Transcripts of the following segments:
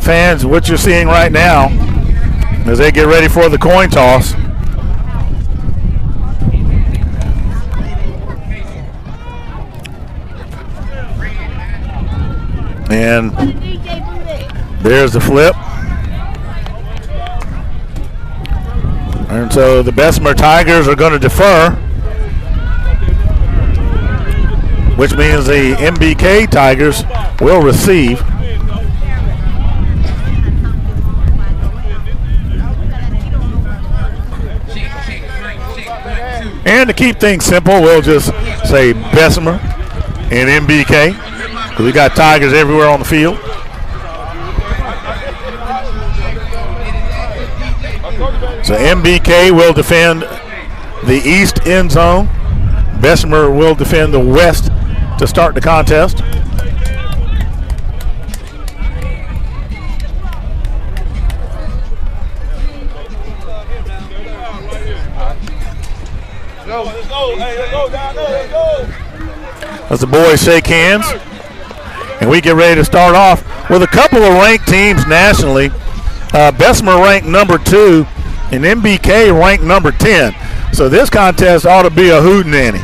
fans, what you're seeing right now as they get ready for the coin toss. And there's the flip. And so the Bessemer Tigers are going to defer, which means the MBK Tigers will receive. And to keep things simple, we'll just say Bessemer and MBK, because we got Tigers everywhere on the field. So MBK will defend the east end zone. Bessemer will defend the west to start the contest. As the boys shake hands, and we get ready to start off with a couple of ranked teams nationally. Bessemer ranked number 2 and MBK ranked number 10. So this contest ought to be a hootenanny.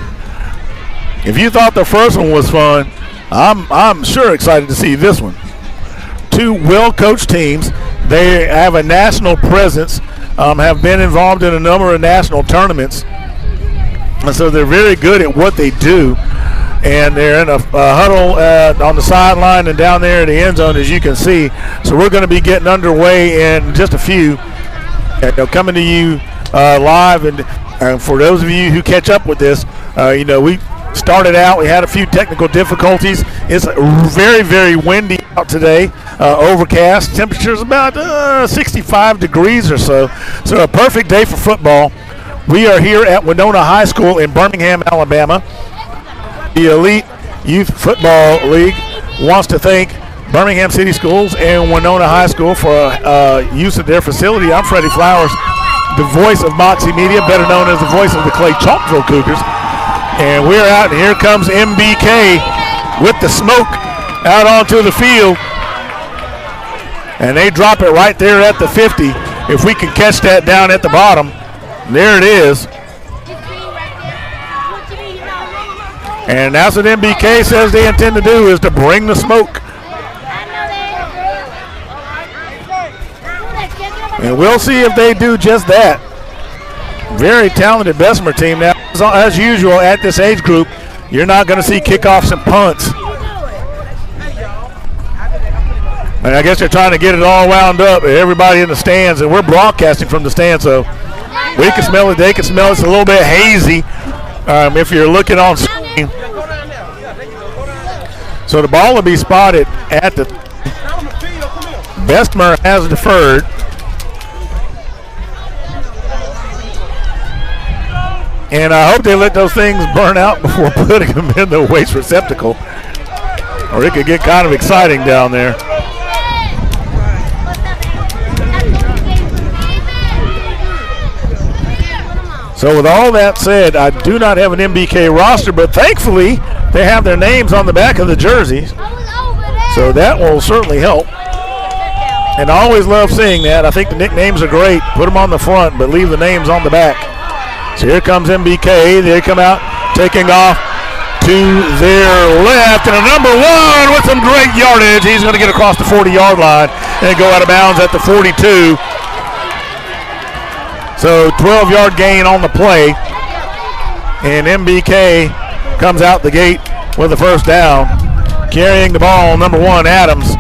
If you thought the first one was fun, I'm sure excited to see this one. Two well-coached teams. They have a national presence, have been involved in a number of national tournaments, and so they're very good at what they do. And they're in a huddle on the sideline and down there in the end zone, as you can see. So we're going to be getting underway in just a few. Coming to you live, and for those of you who catch up with this, we started out, we had a few technical difficulties. It's very, very windy out today, overcast. Temperature's about 65 degrees or so. So a perfect day for football. We are here at Winona High School in Birmingham, Alabama. The Elite Youth Football League wants to thank Birmingham City Schools and Winona High School for use of their facility. I'm Freddie Flowers, the voice of Moxie Media, better known as the voice of the Clay Chalkville Cougars. And we're out, and here comes MBK with the smoke out onto the field. And they drop it right there at the 50. If we can catch that down at the bottom, there it is. And that's what MBK says they intend to do, is to bring the smoke. And we'll see if they do just that. Very talented Bessemer team. Now, as usual, at this age group, you're not going to see kickoffs and punts. And I guess they're trying to get it all wound up, everybody in the stands, and we're broadcasting from the stands, so we can smell it, they can smell it. It's a little bit hazy if you're looking on screen. So the ball will be spotted at the Bessemer has deferred. And I hope they let those things burn out before putting them in the waste receptacle, or it could get kind of exciting down there. So with all that said, I do not have an MBK roster, but thankfully they have their names on the back of the jerseys. So that will certainly help. And I always love seeing that. I think the nicknames are great. Put them on the front, but leave the names on the back. So here comes MBK. They come out, taking off to their left. And a number 1 with some great yardage. He's going to get across the 40-yard line and go out of bounds at the 42. So 12-yard gain on the play. And MBK comes out the gate with a first down. Carrying the ball, number 1, Adams.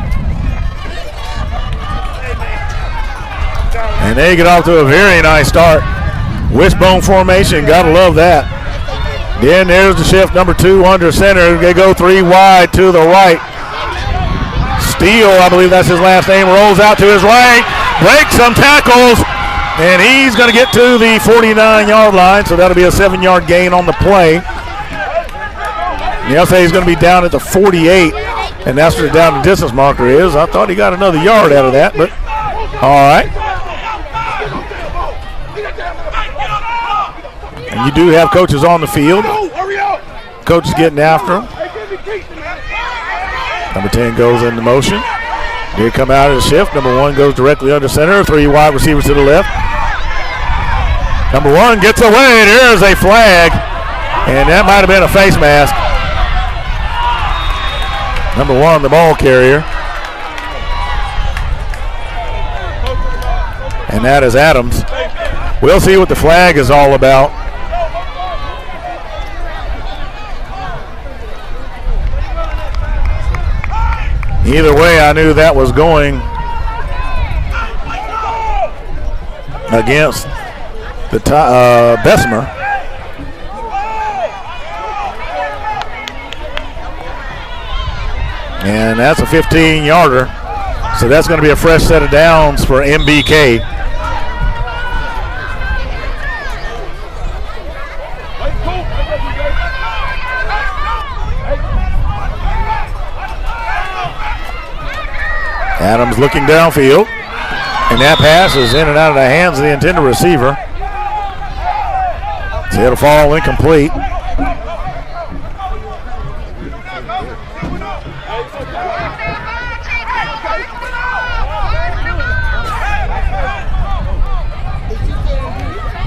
And they get off to a very nice start. Wishbone formation, gotta love that. Then there's the shift, number 2 under center. They go 3 wide to the right. Steele, I believe that's his last name, rolls out to his right, breaks some tackles, and he's gonna get to the 49-yard line, so that'll be a 7-yard gain on the play. They'll say he's gonna be down at the 48, and that's where the down and distance marker is. I thought he got another yard out of that, but all right. And you do have coaches on the field. Coach is getting after him. Number 10 goes into motion. Here come out of the shift. Number 1 goes directly under center. 3 wide receivers to the left. Number 1 gets away. There is a flag, and that might have been a face mask. Number 1, the ball carrier. And that is Adams. We'll see what the flag is all about. Either way, I knew that was going against the Bessemer. And that's a 15-yarder. So that's going to be a fresh set of downs for MBK. Adams looking downfield, and that pass is in and out of the hands of the intended receiver. So it'll fall incomplete.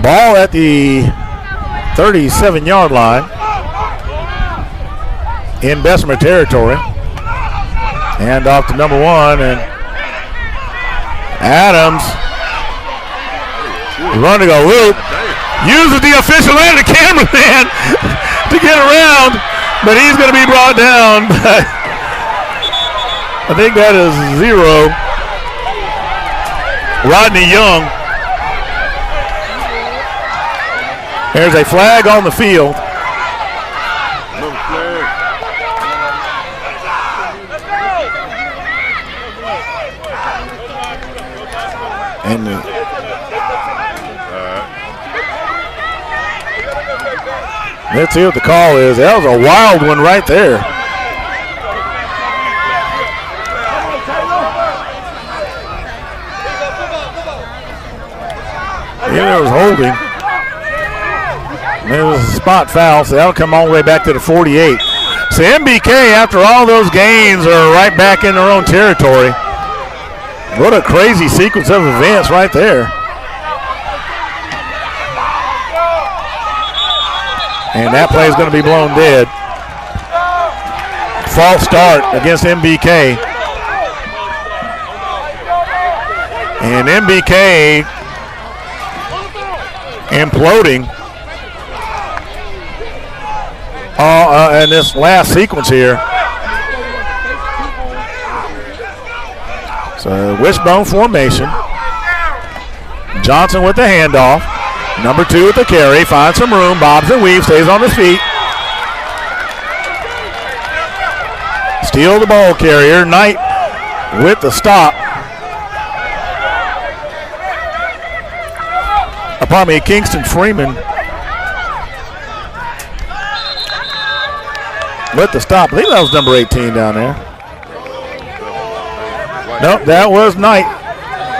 Ball at the 37-yard line in Bessemer territory. Hand off to number 1, and Adams running a loop, uses the official and the cameraman to get around, but he's going to be brought down. I think that is 0. Rodney Young. There's a flag on the field. And let's see what the call is. That was a wild one right there. Yeah, it was holding. It was a spot foul, so that'll come all the way back to the 48. So MBK, after all those gains, are right back in their own territory. What a crazy sequence of events right there. And that play is going to be blown dead. False start against MBK. And MBK imploding in this last sequence here. So wishbone formation. Johnson with the handoff. Number 2 with the carry. Finds some room. Bobs and weaves. Stays on his feet. Steal the ball carrier. Knight with the stop. Pardon me, Kingston Freeman with the stop. I think that was number 18 down there. Nope, that was Knight.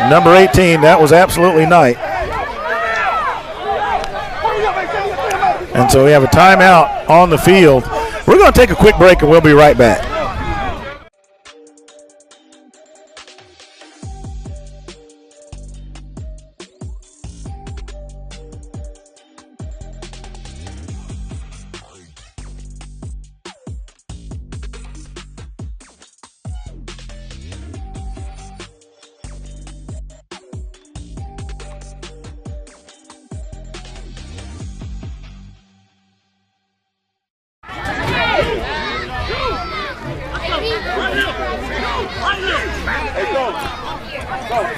Number 18, that was absolutely Knight. And so we have a timeout on the field. We're going to take a quick break and we'll be right back.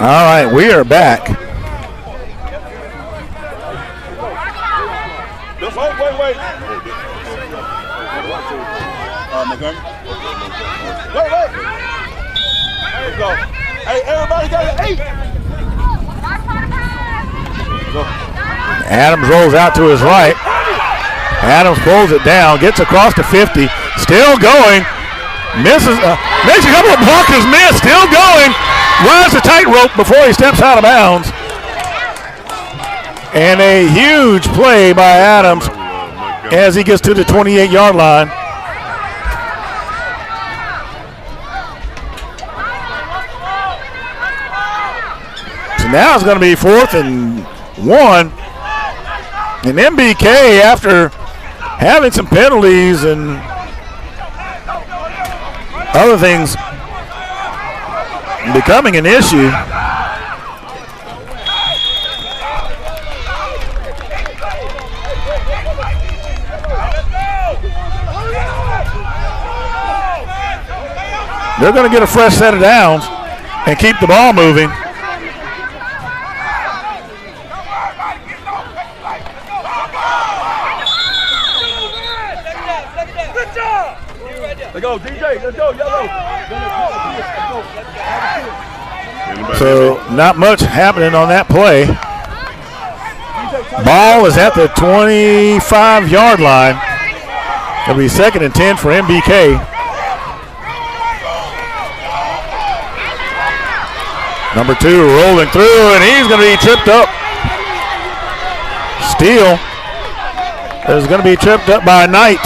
All right, we are back. Wait. Let's go. Hey, everybody got an 8. Adams rolls out to his right. Adams pulls it down, gets across the 50, still going. Misses, makes a couple of blockers miss, still going. Rides the tightrope before he steps out of bounds. And a huge play by Adams as he gets to the 28-yard line. So now it's going to be 4th and 1. And MBK, after having some penalties and other things becoming an issue, they're going to get a fresh set of downs and keep the ball moving. Let's go, DJ. Let's go, yellow. So not much happening on that play. Ball is at the 25-yard line. It'll be 2nd and 10 for MBK. Number 2 rolling through, and he's going to be tripped up. Steele is going to be tripped up by Knight.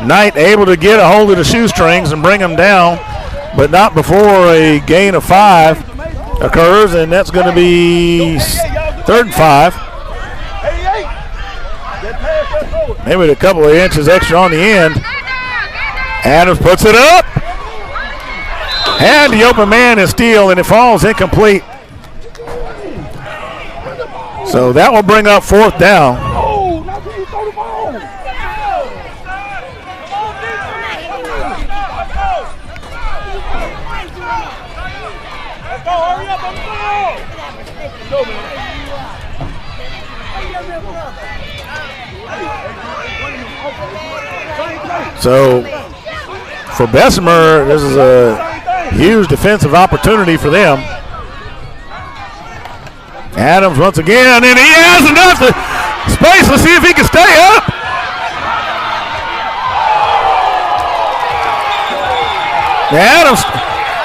Knight able to get a hold of the shoestrings and bring him down, but not before a gain of 5 occurs, and that's going to be 3rd and 5. Maybe a couple of inches extra on the end. Adams puts it up. And the open man is Steele, and it falls incomplete. So that will bring up 4th down. So for Bessemer, this is a huge defensive opportunity for them. Adams once again, and he has enough space. Let's see if he can stay up. Adams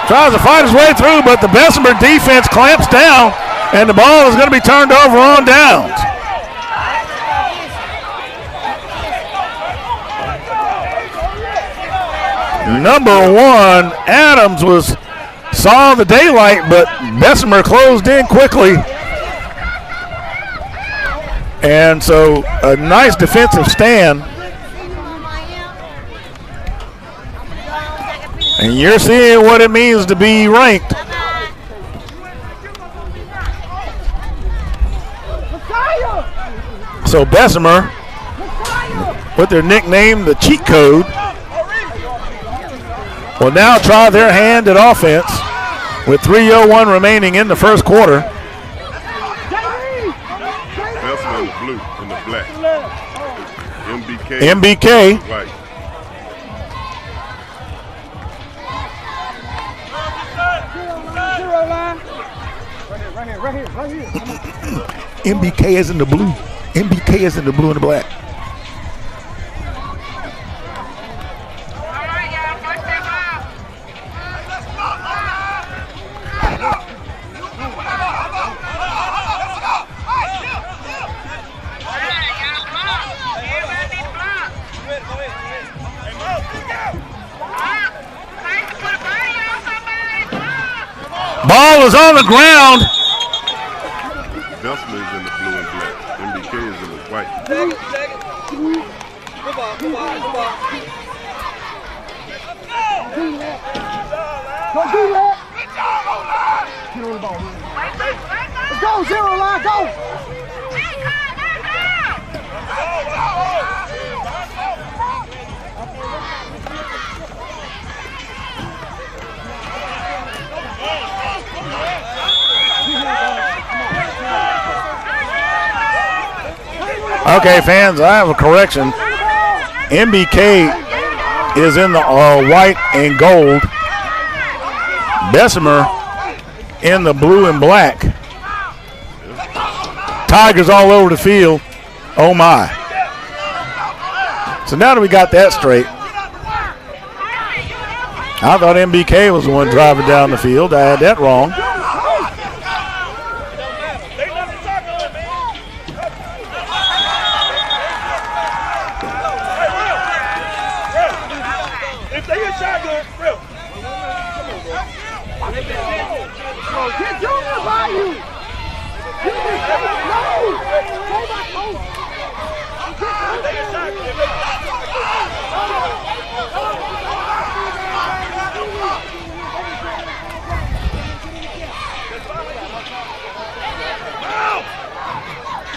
tries to fight his way through, but the Bessemer defense clamps down, and the ball is going to be turned over on downs. Number 1, Adams saw the daylight, but Bessemer closed in quickly. And so a nice defensive stand. And you're seeing what it means to be ranked. So Bessemer, with their nickname, the cheat code, will now try their hand at offense with 3:01 remaining in the first quarter. Bessemer in the blue and the black. MBK. Right. Right here. MBK is in the blue. MBK is in the blue and the black. Ball is on the ground. Bessemer is in the blue and black. MBK is in the white. Go do that. Get on the ball. Let's go, 0 line, go. Okay, fans, I have a correction. MBK is in the white and gold. Bessemer in the blue and black. Tigers all over the field. Oh, my. So now that we got that straight, I thought MBK was the one driving down the field. I had that wrong. Get Junior by you.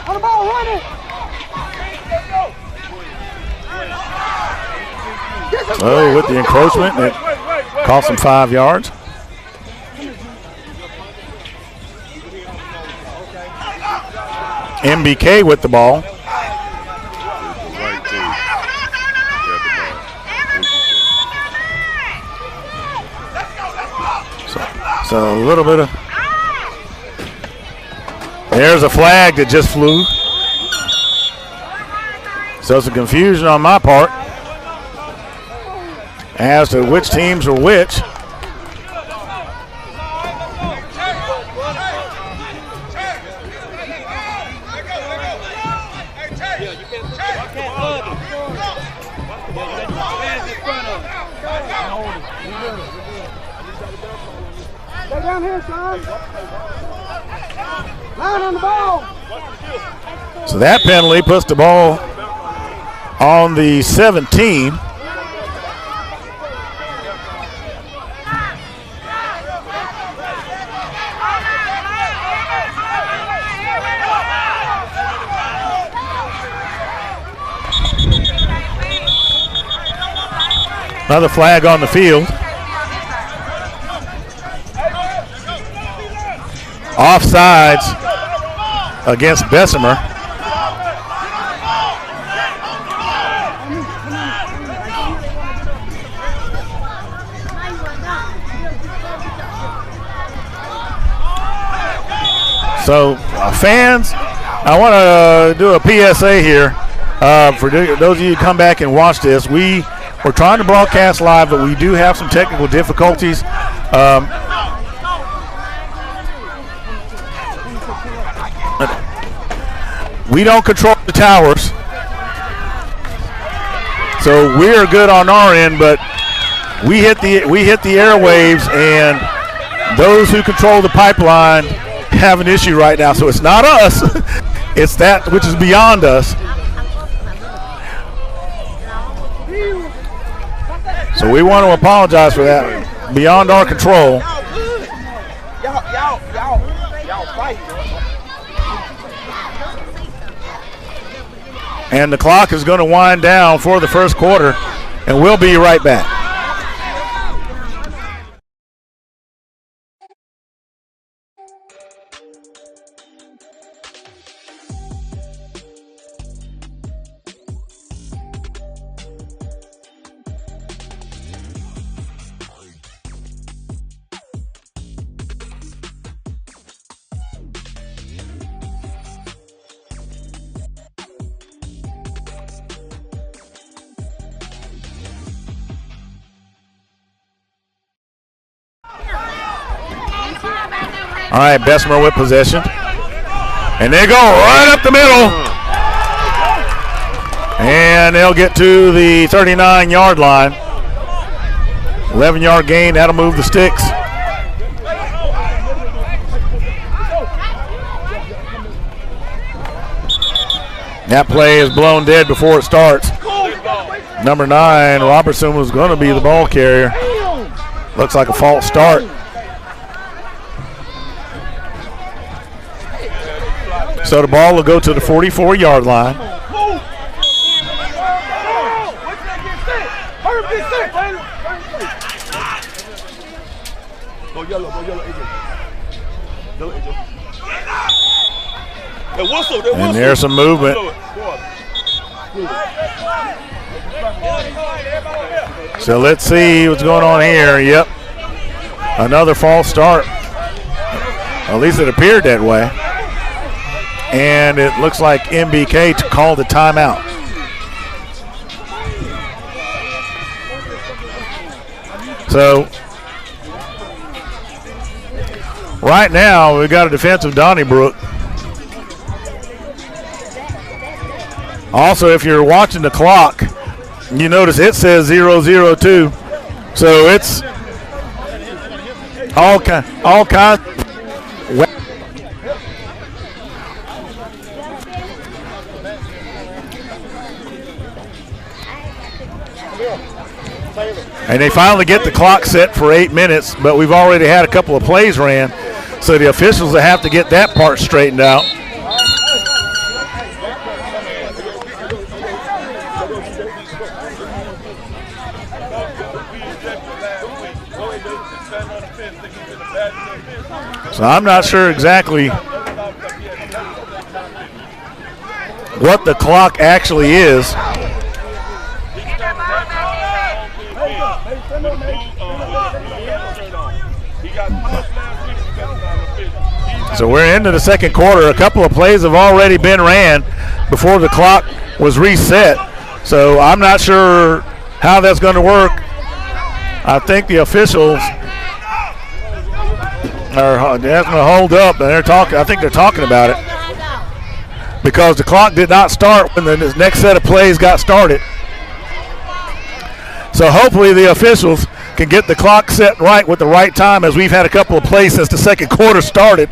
On the ball, run it. Oh, with the encroachment, it cost him 5 yards. MBK with the ball. So a little bit of. There's a flag that just flew. So some confusion on my part as to which teams are which. Stay down here, son. Line on the ball. So that penalty puts the ball on the 17. Another flag on the field. Offsides against Bessemer. So, fans, I want to do a PSA here. For those of you who come back and watch this, we're trying to broadcast live, but we do have some technical difficulties. We don't control the towers, so we're good on our end, but we hit the airwaves, and those who control the pipeline have an issue right now. So it's not us, it's that which is beyond us. So we want to apologize for that, beyond our control. Y'all fight. And the clock is going to wind down for the first quarter, and we'll be right back. All right, Bessemer with possession. And they go right up the middle. And they'll get to the 39-yard line. 11-yard gain, that'll move the sticks. That play is blown dead before it starts. Number 9, Robertson, was going to be the ball carrier. Looks like a false start. So the ball will go to the 44-yard line. And there's some movement. So let's see what's going on here. Yep. Another false start. At least it appeared that way. And it looks like MBK called the timeout. So right now we've got a defensive Donnybrook. Also, if you're watching the clock, you notice it says 0-0-2. So it's all kinds And they finally get the clock set for 8 minutes, but we've already had a couple of plays ran, so the officials will have to get that part straightened out. So I'm not sure exactly what the clock actually is. So we're into the second quarter. A couple of plays have already been ran before the clock was reset. So I'm not sure how that's going to work. I think the officials are going to hold up, and they're talking. I think they're talking about it because the clock did not start when the next set of plays got started. So hopefully the officials can get the clock set right with the right time, as we've had a couple of plays since the second quarter started.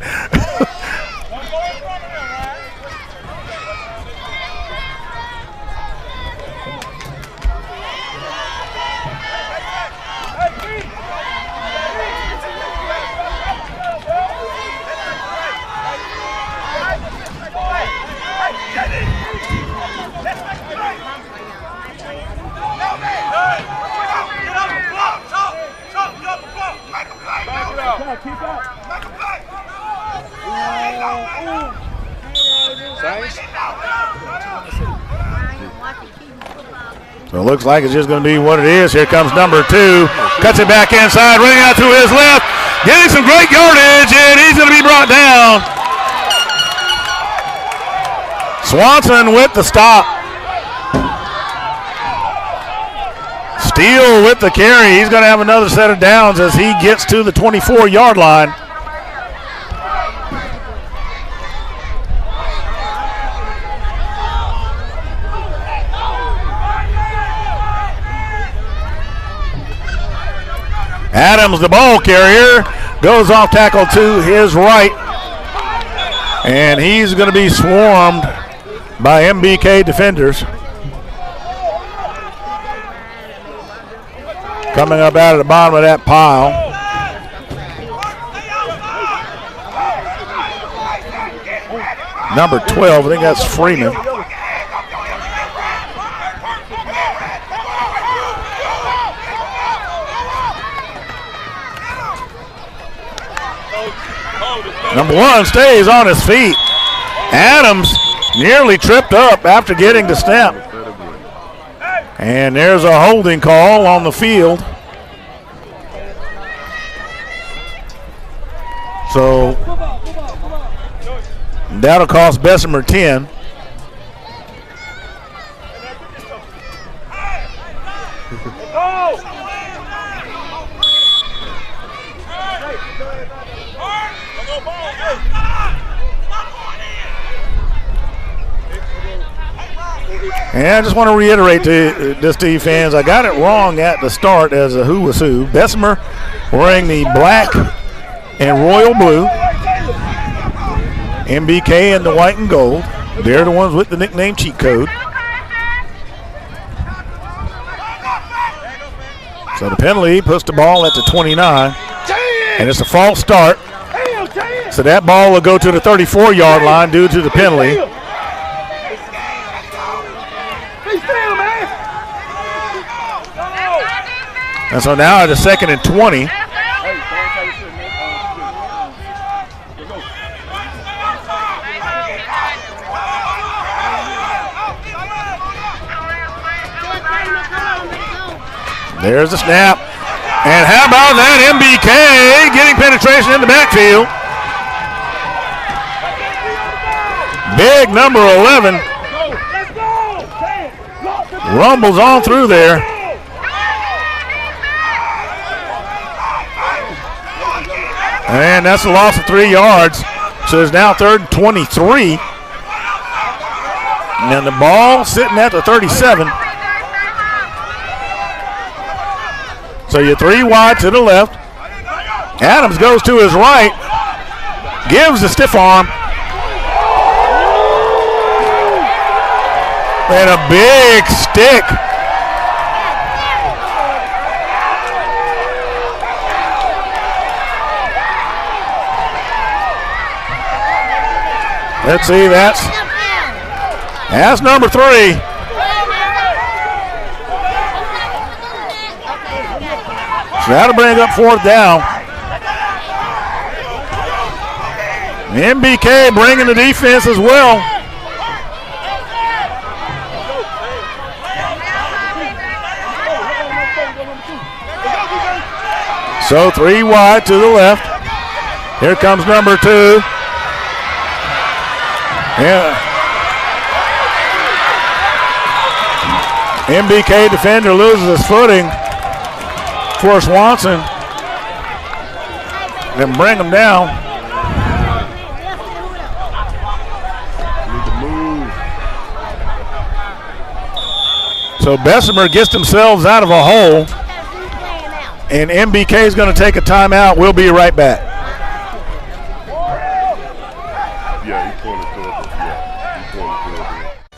So it looks like it's just going to be what it is. Here comes number 2. Cuts it back inside, running out to his left. Getting some great yardage, and he's going to be brought down. Swanson with the stop. Steele with the carry. He's going to have another set of downs as he gets to the 24-yard line. Adams, the ball carrier, goes off tackle to his right, and he's going to be swarmed by MBK defenders. Coming up out of the bottom of that pile. Number 12, I think that's Freeman. Number 1 stays on his feet. Adams nearly tripped up after getting the snap. And there's a holding call on the field. So that'll cost Bessemer 10. And I just want to reiterate to this to you fans, I got it wrong at the start as a who was who. Bessemer wearing the black and royal blue. MBK in the white and gold. They're the ones with the nickname cheat code. So the penalty puts the ball at the 29. And it's a false start. So that ball will go to the 34-yard line due to the penalty. And so now at a 2nd and 20. There's the snap. And how about that? MBK getting penetration in the backfield. Big number 11. Rumbles on through there. And that's a loss of 3 yards. So it's now 3rd and 23. And the ball sitting at the 37. So you're 3 wide to the left. Adams goes to his right. gives the stiff arm. And a big stick. Let's see, that's number 3. So that'll bring up 4th down. MBK bringing the defense as well. So 3 wide to the left. Here comes number 2. Yeah. MBK defender loses his footing for Swanson. Then bring him down. Need to move. So Bessemer gets themselves out of a hole. And MBK is going to take a timeout. We'll be right back. Yeah, he pointed towards it. Yeah, he pointed towards it.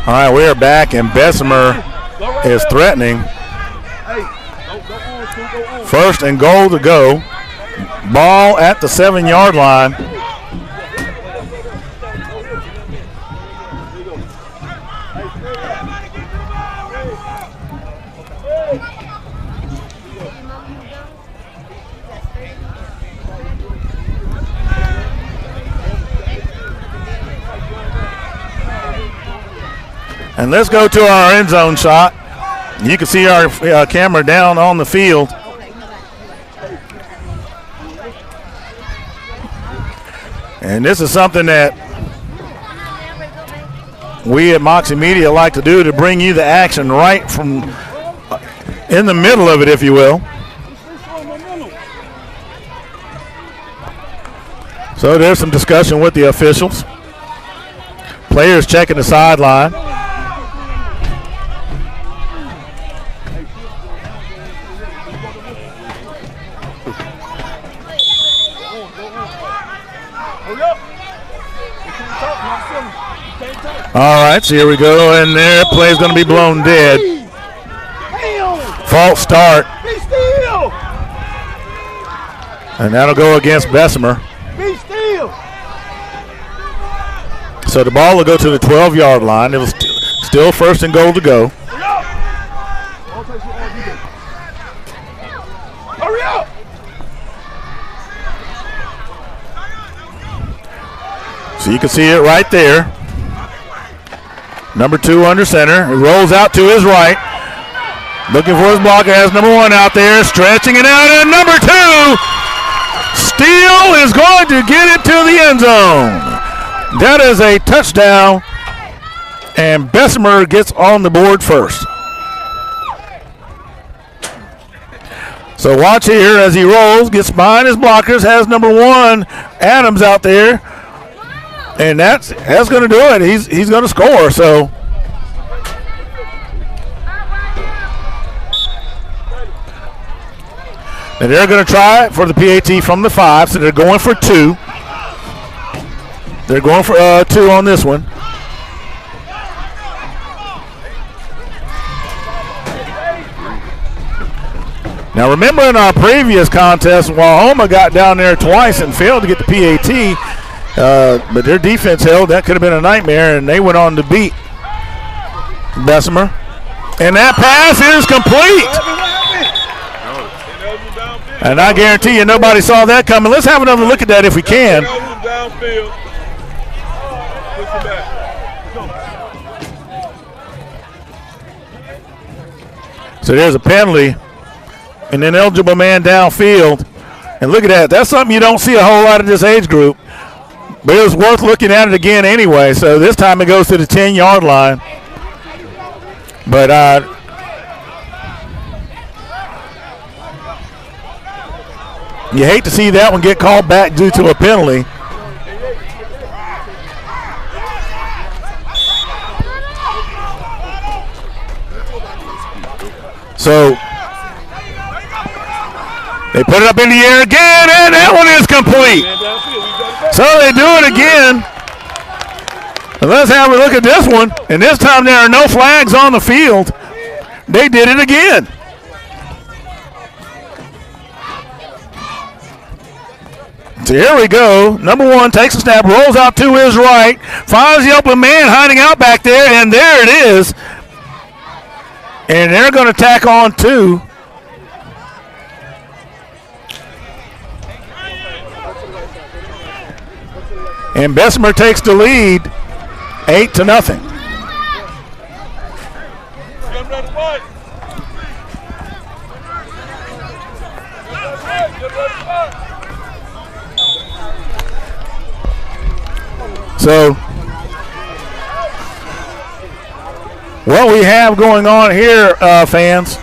All right, we are back, and Bessemer is threatening. 1st and goal to go. Ball at the 7-yard line. And let's go to our end zone shot. You can see our camera down on the field. And this is something that we at Moxie Media like to do, to bring you the action right from in the middle of it, if you will. So there's some discussion with the officials. Players checking the sideline. All right, so here we go, and their play is going to be blown dead. False start. And that'll go against Bessemer. So the ball will go to the 12-yard line. It was still 1st and goal to go. Hurry up! So you can see it right there. Number 2 under center. He rolls out to his right. Looking for his blocker. Has number 1 out there. Stretching it out. And number 2. Steele is going to get it to the end zone. That is a touchdown. And Bessemer gets on the board first. So watch here as he rolls. Gets behind his blockers. Has number 1 Adams out there. And that's going to do it. He's going to score. So And they're going to try it for the PAT from the 5, so they're going for 2. They're going for 2 on this one. Now remember in our previous contest, Wahoma got down there twice and failed to get the PAT, but their defense held. That could have been a nightmare, and they went on to beat Bessemer. And that pass is complete. And I guarantee you nobody saw that coming. Let's have another look at that if we can. So there's a penalty. And an eligible man downfield. And look at that. That's something you don't see a whole lot of this age group. But it was worth looking at it again anyway. So this time it goes to the 10-yard line. But you hate to see that one get called back due to a penalty. So they put it up in the air again, and that one is complete. So they do it again. And let's have a look at this one. And this time there are no flags on the field. They did it again. So here we go. Number 1 takes a snap, rolls out to his right, finds the open man hiding out back there, and there it is. And they're going to tack on 2. And Bessemer takes the lead 8-0. So what we have going on here, fans,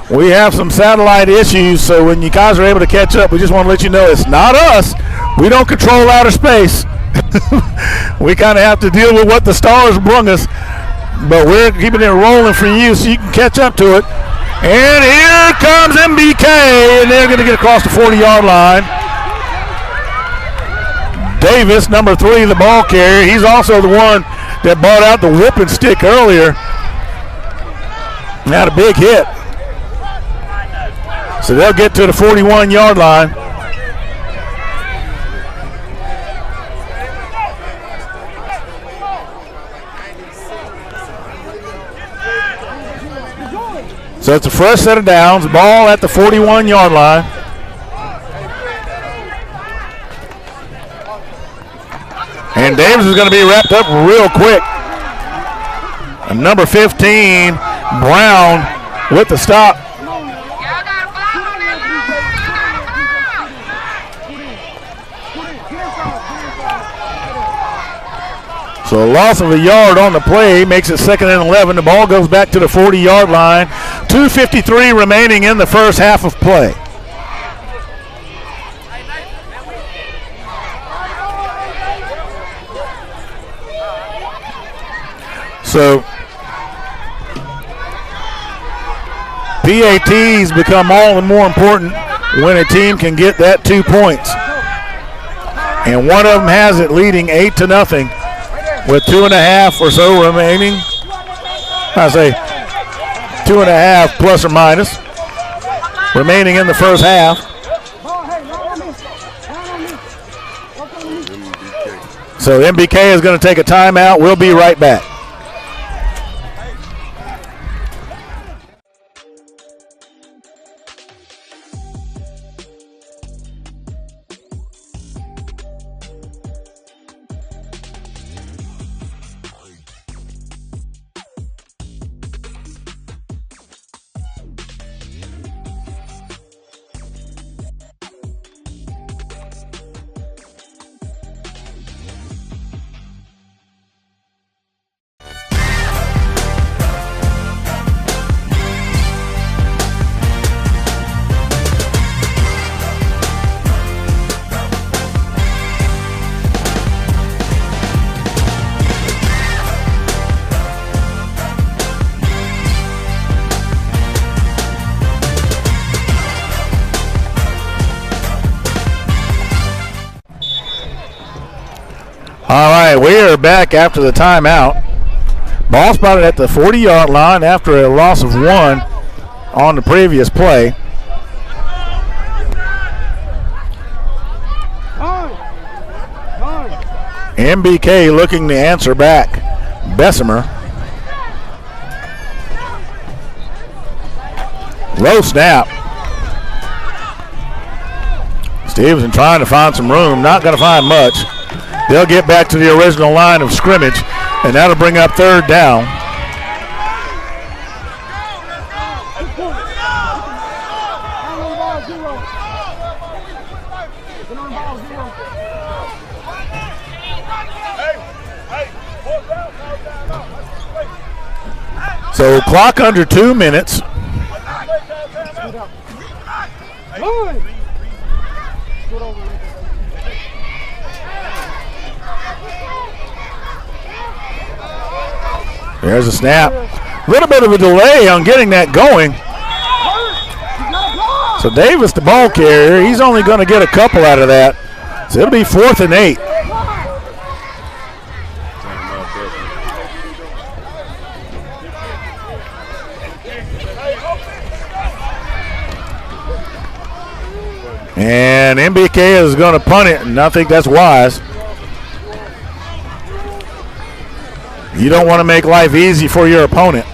we have some satellite issues, so when you guys are able to catch up, we just want to let you know it's not us. We don't control outer space. We kind of have to deal with what the stars bring us, but we're keeping it rolling for you so you can catch up to it. And here comes MBK, and they're going to get across the 40-yard line. Davis, number 3, the ball carrier. He's also the one that brought out the whooping stick earlier. Had a big hit. So they'll get to the 41-yard line. So it's a fresh set of downs. Ball at the 41-yard line. And Davis is going to be wrapped up real quick. And number 15, Brown, with the stop. So a loss of a yard on the play makes it 2nd and 11. The ball goes back to the 40-yard line. 2:53 remaining in the first half of play. So PATs become all the more important when a team can get that 2 points. And one of them has it leading 8-0 with 2.5 or so remaining. I say 2.5 plus or minus remaining in the first half. So MBK is going to take a timeout. We'll be right back. right, we are back after the timeout. Ball spotted at the 40-yard line after a loss of 1 on the previous play. MBK looking to answer back. Bessemer. Low snap. Stevenson trying to find some room. Not going to find much. They'll get back to the original line of scrimmage, and that'll bring up 3rd down. So clock under 2 minutes. There's a snap. A little bit of a delay on getting that going. So Davis, the ball carrier, he's only going to get a couple out of that. So it'll be 4th and 8. And MBK is going to punt it, and I think that's wise. You don't want to make life easy for your opponent.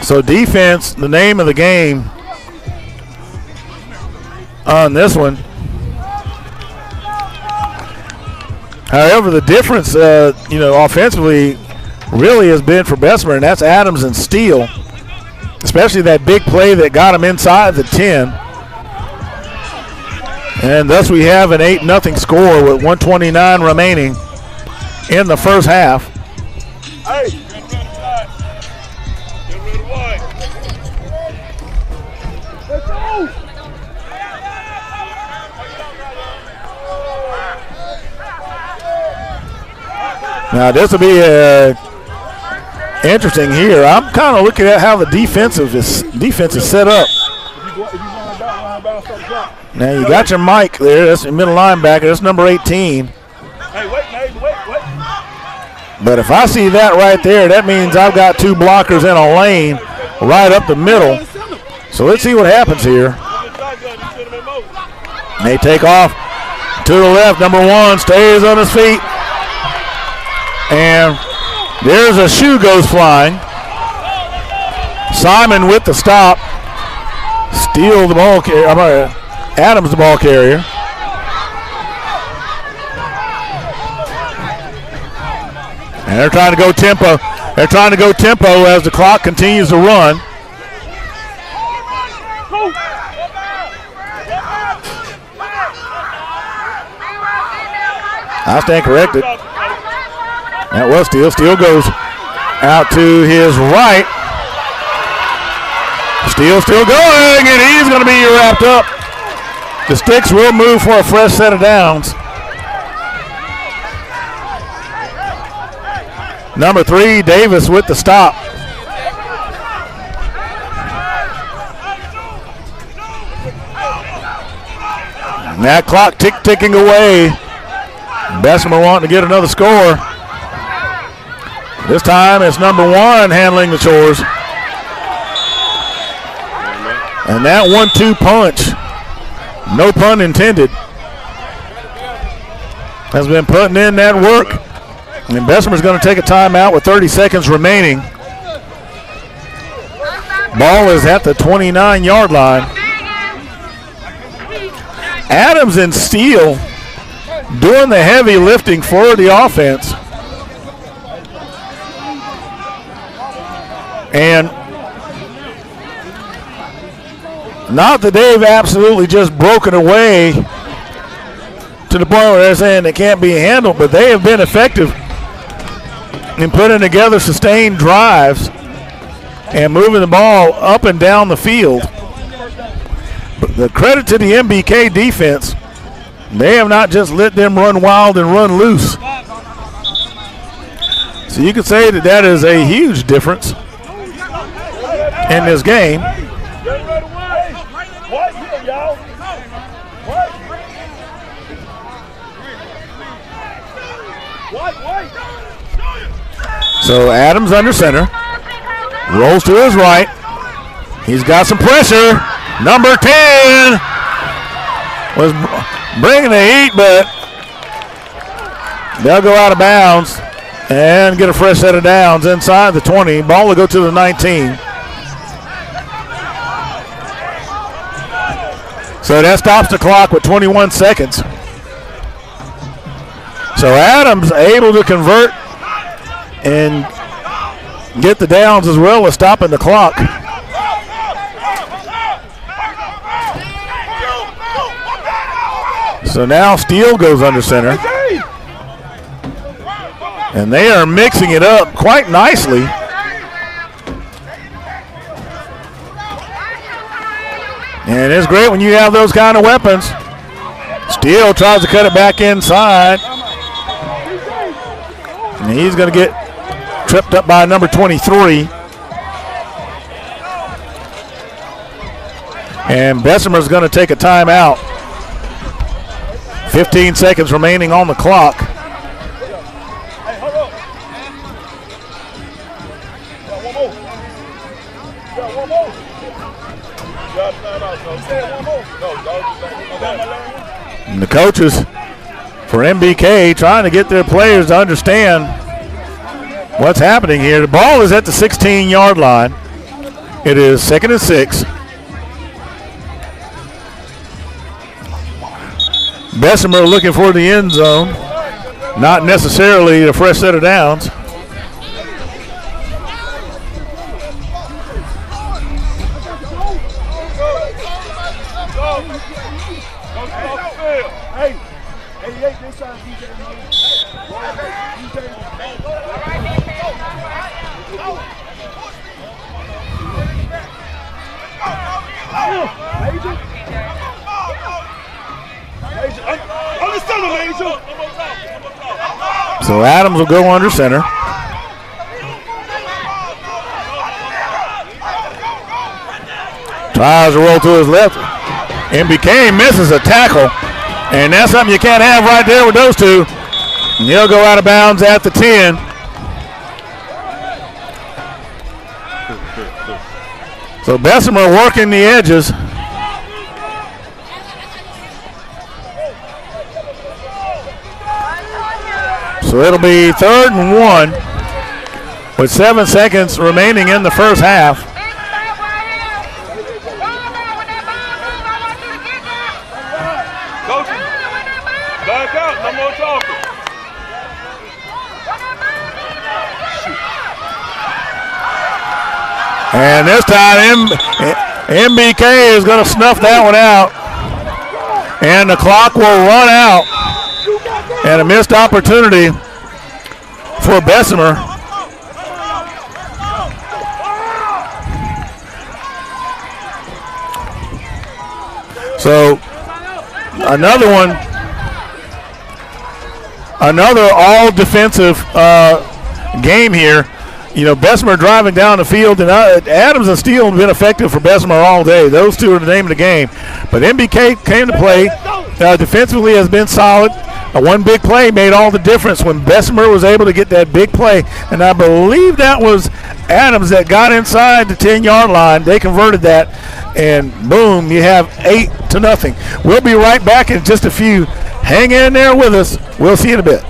So defense, the name of the game on this one. However, the difference, offensively really has been for Bessemer, and that's Adams and Steele, especially that big play that got him inside the 10. And thus we have an 8-0 score with 1:29 remaining in the first half. Hey. Now this will be interesting here. I'm kind of looking at how the defense is set up. Now you got your Mike there. That's your middle linebacker. That's number 18. Hey, wait. But if I see that right there, that means I've got 2 blockers in a lane right up the middle. So let's see what happens here. They take off to the left. Number 1 stays on his feet. And there's a shoe goes flying. Simon with the stop. Steele the ball carrier. Adams the ball carrier. And they're trying to go tempo. They're trying to go tempo as the clock continues to run. I stand corrected. That was Steele. Steele goes out to his right. Steele still going, and he's going to be wrapped up. The Sticks will move for a fresh set of downs. Number 3, Davis with the stop. And that clock ticking away. Bessemer wanting to get another score. This time it's number 1 handling the chores. And that 1-2 punch, no pun intended, has been putting in that work. And Bessemer's going to take a timeout with 30 seconds remaining. Ball is at the 29-yard line. Adams and Steele doing the heavy lifting for the offense. And not that they've absolutely just broken away to the point where they're saying it can't be handled, but they have been effective in putting together sustained drives and moving the ball up and down the field. But the credit to the MBK defense, they have not just let them run wild and run loose. So you could say that that is a huge difference in this game. So Adams under center. Rolls to his right. He's got some pressure. Number 10 was bringing the heat, but they'll go out of bounds and get a fresh set of downs inside the 20. Ball will go to the 19. So that stops the clock with 21 seconds. So Adams able to convert and get the downs as well as stopping the clock. So now Steele goes under center. And they are mixing it up quite nicely. And it's great when you have those kind of weapons. Steele tries to cut it back inside. And he's going to get tripped up by number 23. And Bessemer's going to take a timeout. 15 seconds remaining on the clock. And the coaches for MBK trying to get their players to understand what's happening here. The ball is at the 16-yard line. It is 2nd and 6. Bessemer looking for the end zone, not necessarily a fresh set of downs. So Adams will go under center. Tries to roll to his left. MBK misses a tackle. And that's something you can't have right there with those two. And he'll go out of bounds at the 10. So Bessemer working the edges. So it'll be 3rd and 1 with 7 seconds remaining in the first half. Coaching. Back out, no more talking. And this time MBK is going to snuff that one out. And the clock will run out. And a missed opportunity for Bessemer. So another one, another all defensive game here. You know, Bessemer driving down the field, and Adams and Steele have been effective for Bessemer all day. Those two are the name of the game. But MBK came to play. Defensively has been solid. One big play made all the difference when Bessemer was able to get that big play. And I believe that was Adams that got inside the 10-yard line. They converted that, and boom, you have 8-0. We'll be right back in just a few. Hang in there with us. We'll see you in a bit.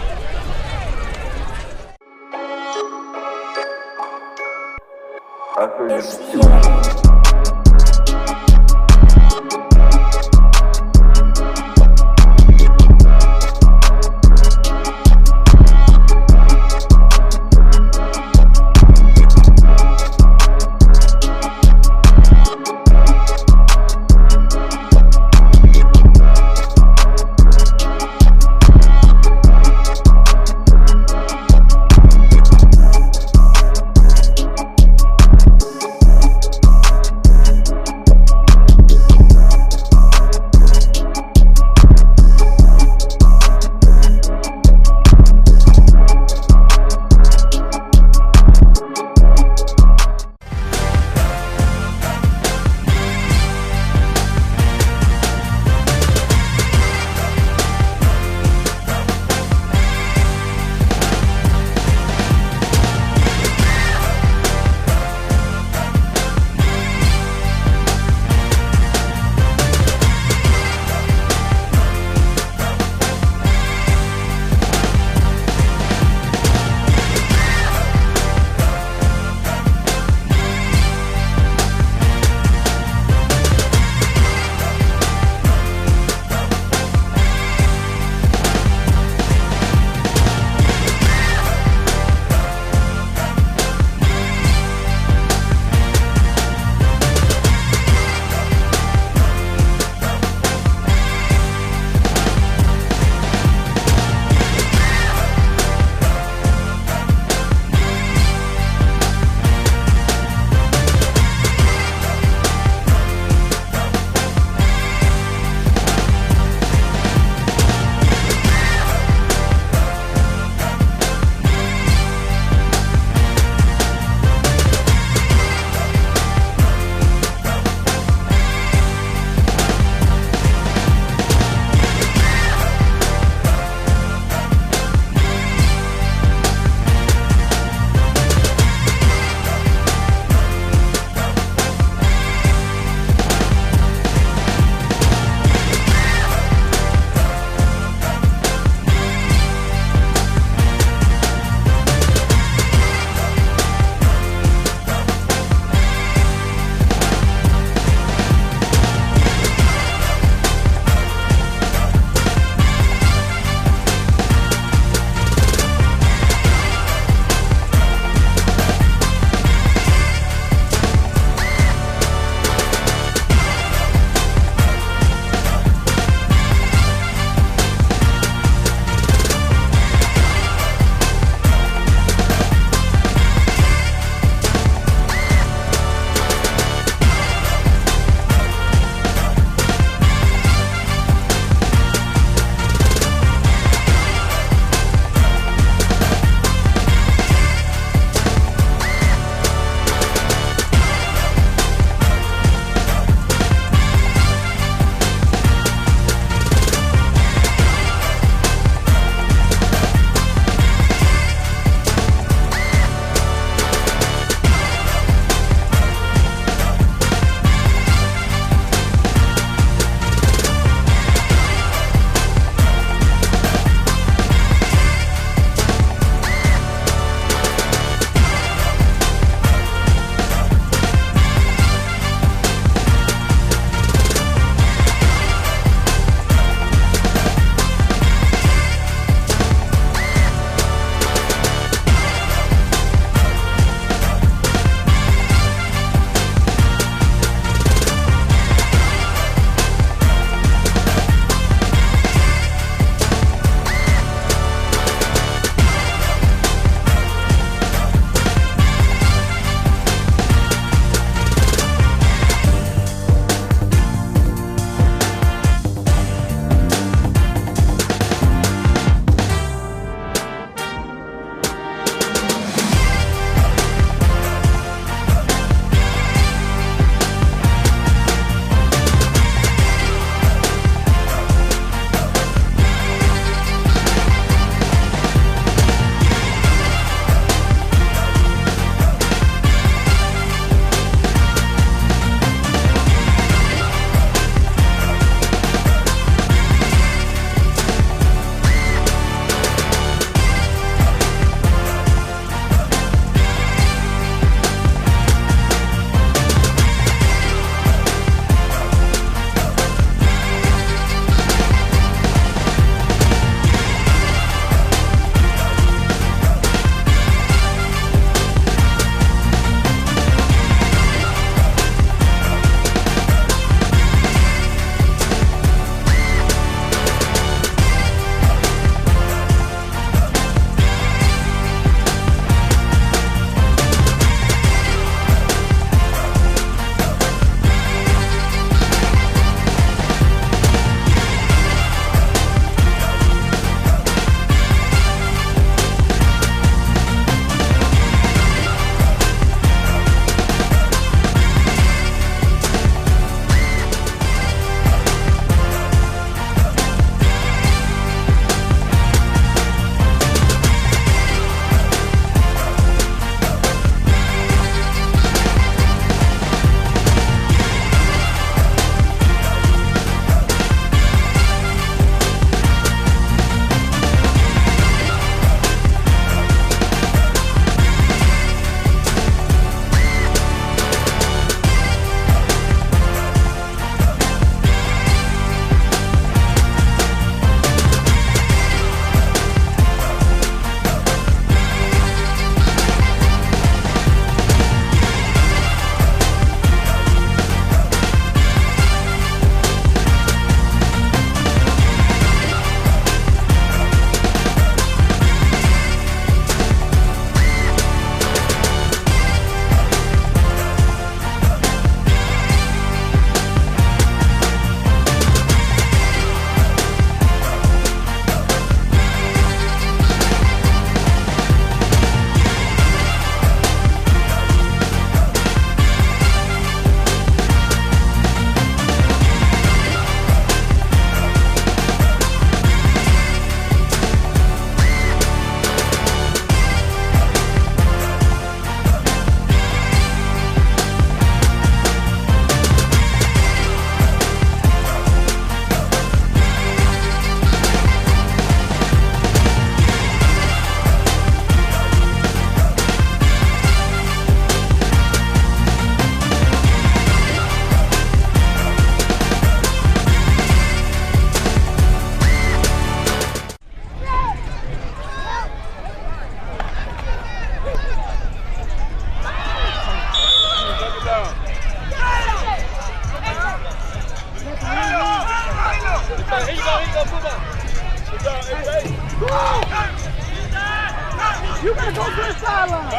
You gotta go to the sideline.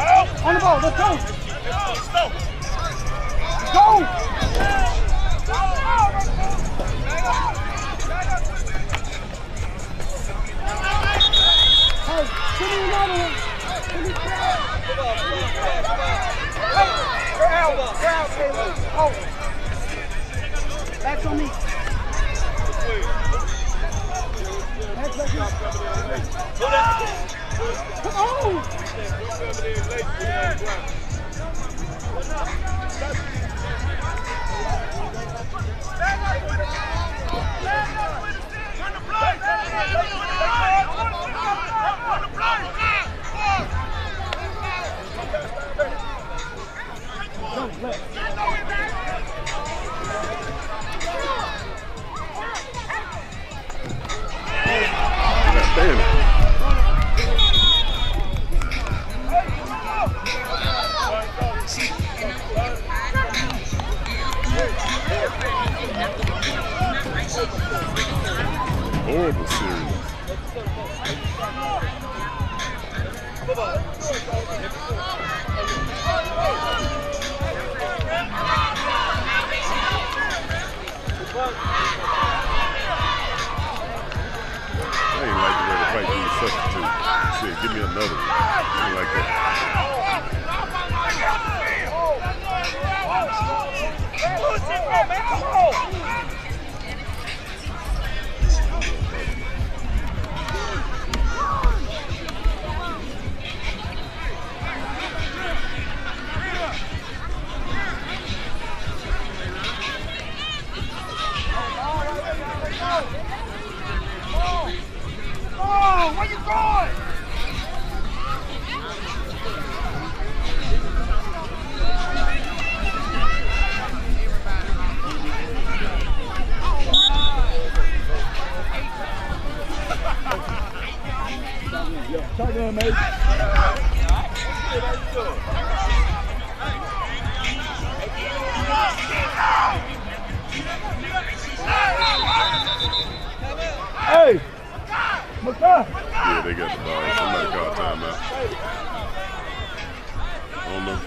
On the ball, let's go. Go. Hey, give me another one. Give me Back on me. Come on! Horrible series. I ain't like the way the fight do the substitute. Shit, give me another one. I ain't like that. Oh, where you going? Shotgun, mate. Hey! What's up? Yeah, they got the ball. Somebody called timeout. I don't know.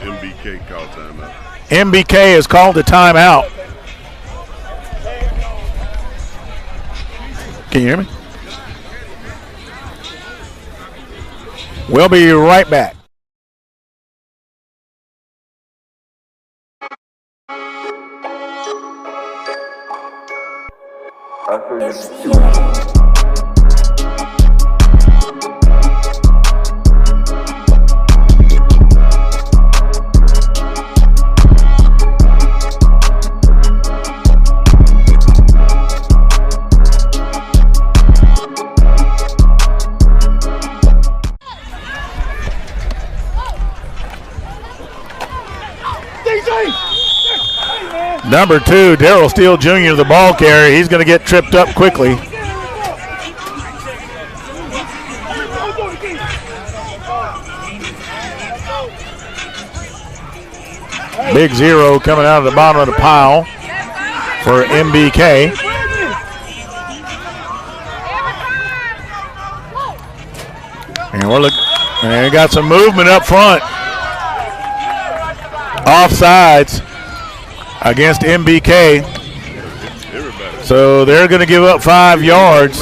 MBK called timeout. MBK has called a timeout. Can you hear me? We'll be right back. Number 2, Darrell Steele Jr., the ball carrier. He's going to get tripped up quickly. Big 0 coming out of the bottom of the pile for MBK. And we're looking, and got some movement up front. Offsides against MBK. So they're going to give up 5 yards.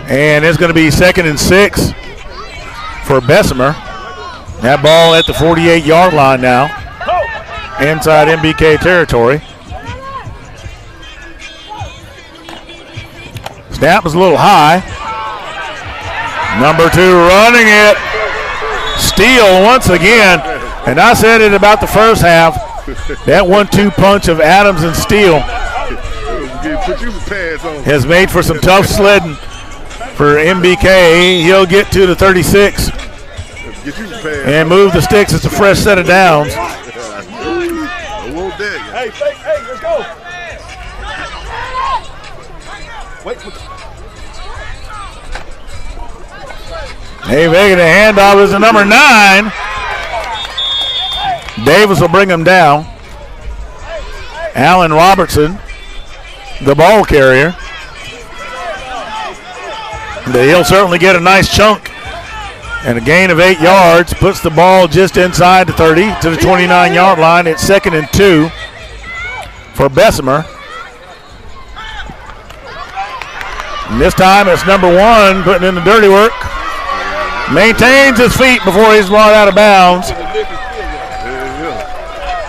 And it's going to be 2nd and 6 for Bessemer. That ball at the 48-yard line now, inside MBK territory. Snap was a little high. Number 2 running it. Steele once again. And I said it about the first half. That 1-2 punch of Adams and Steele has made for some tough sledding for MBK. He'll get to the 36 and move the sticks. It's a fresh set of downs. Hey, let's go. Wait. Hey, making the handoff is the number 9. Davis will bring him down. Allen Robertson the ball carrier. But he'll certainly get a nice chunk. And a gain of 8 yards puts the ball just inside the 30 to the 29-yard line. It's 2nd and 2 for Bessemer. And this time it's number 1 putting in the dirty work. Maintains his feet before he's brought out of bounds.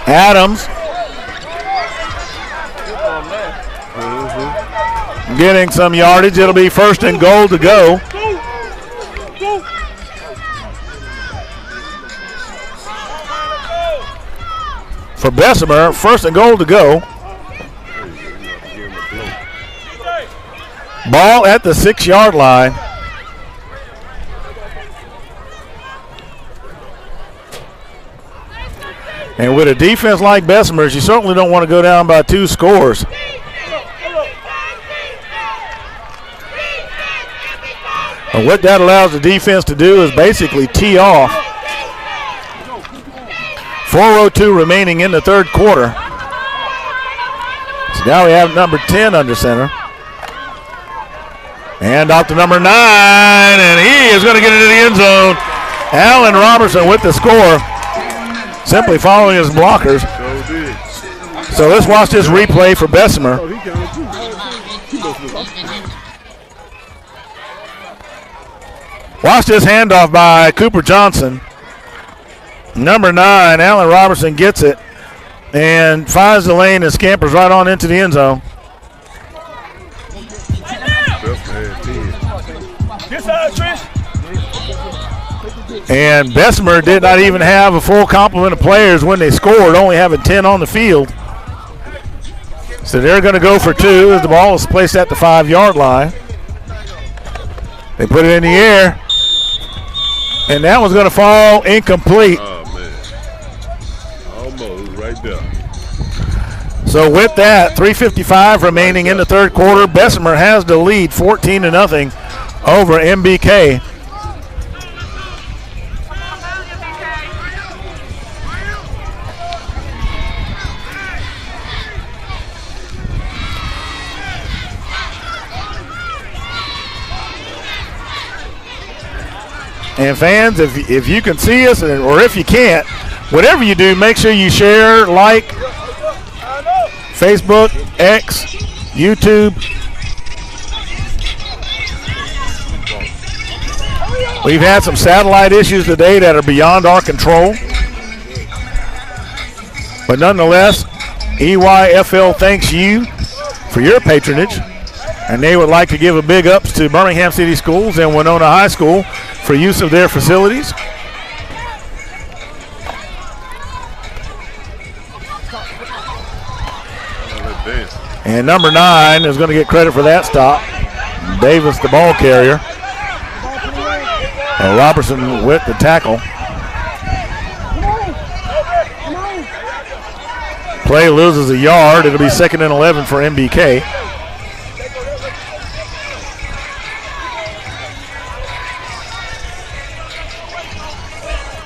Adams getting some yardage. It'll be 1st and goal to go. For Bessemer, 1st and goal to go. Ball at the 6-yard line. And with a defense like Bessemer's, you certainly don't want to go down by 2 scores. And what that allows the defense to do is basically tee off. 4:02 remaining in the 3rd quarter. So now we have number 10 under center. And off to number 9, and he is going to get into the end zone. Allen Robertson with the score, simply following his blockers. So let's watch this replay for Bessemer. Watch this handoff by Cooper Johnson. Number 9, Allen Robertson gets it and finds the lane and scampers right on into the end zone. And Bessemer did not even have a full complement of players when they scored, only having 10 on the field. So they're going to go for 2 as the ball is placed at the 5-yard line. They put it in the air, and that was going to fall incomplete. Right there. So with that, 3:55 remaining in the 3rd quarter, Bessemer has the lead 14-0 over MBK. And fans, if you can see us, or if you can't, whatever you do, make sure you share, like, Facebook, X, YouTube. We've had some satellite issues today that are beyond our control. But nonetheless, EYFL thanks you for your patronage. And they would like to give a big ups to Birmingham City Schools and Winona High School for use of their facilities. And number 9 is going to get credit for that stop. Davis, the ball carrier. And Robertson with the tackle. Play loses a yard. It'll be 2nd and 11 for MBK.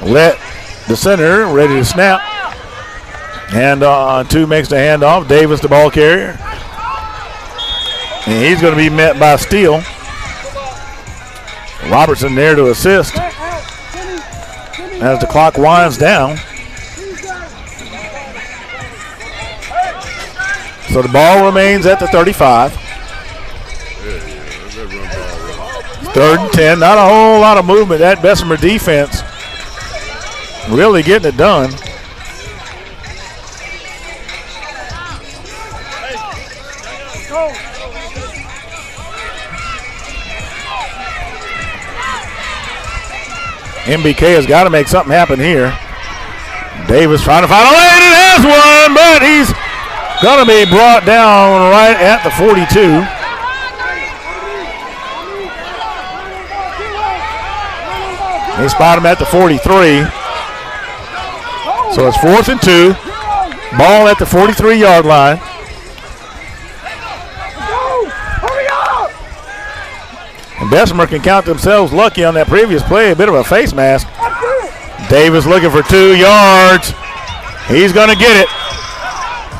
Let the center ready to snap. And 2 makes the handoff. Davis, the ball carrier. And he's going to be met by Steele. Robertson there to assist as the clock winds down. So the ball remains at the 35. 3rd and 10. Not a whole lot of movement. That Bessemer defense really getting it done. MBK has got to make something happen here. Davis trying to find a lane and has one, but he's going to be brought down right at the 42. They spot him at the 43. So it's 4th and 2. Ball at the 43-yard line. And Bessemer can count themselves lucky on that previous play. A bit of a face mask. Davis looking for 2 yards. He's going to get it.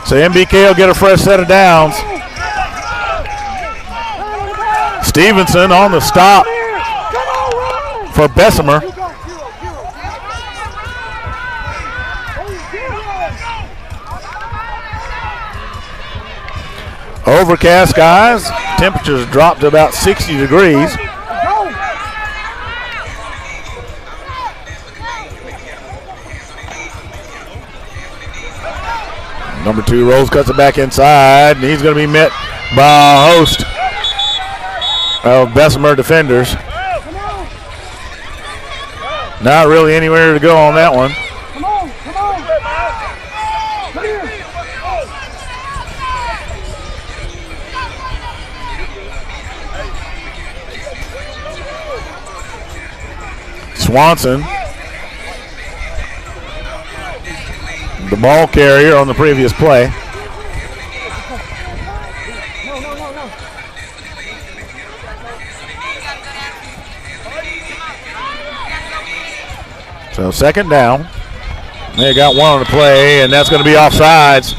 So MBK will get a fresh set of downs. Stevenson on the stop for Bessemer. Overcast skies. Temperatures dropped to about 60 degrees. Number 2 rolls, cuts it back inside, and he's going to be met by a host of Bessemer defenders. Not really anywhere to go on that one. Come on. Come here. Swanson, the ball carrier on the previous play. No. So second down. They got one on the play, and that's going to be offsides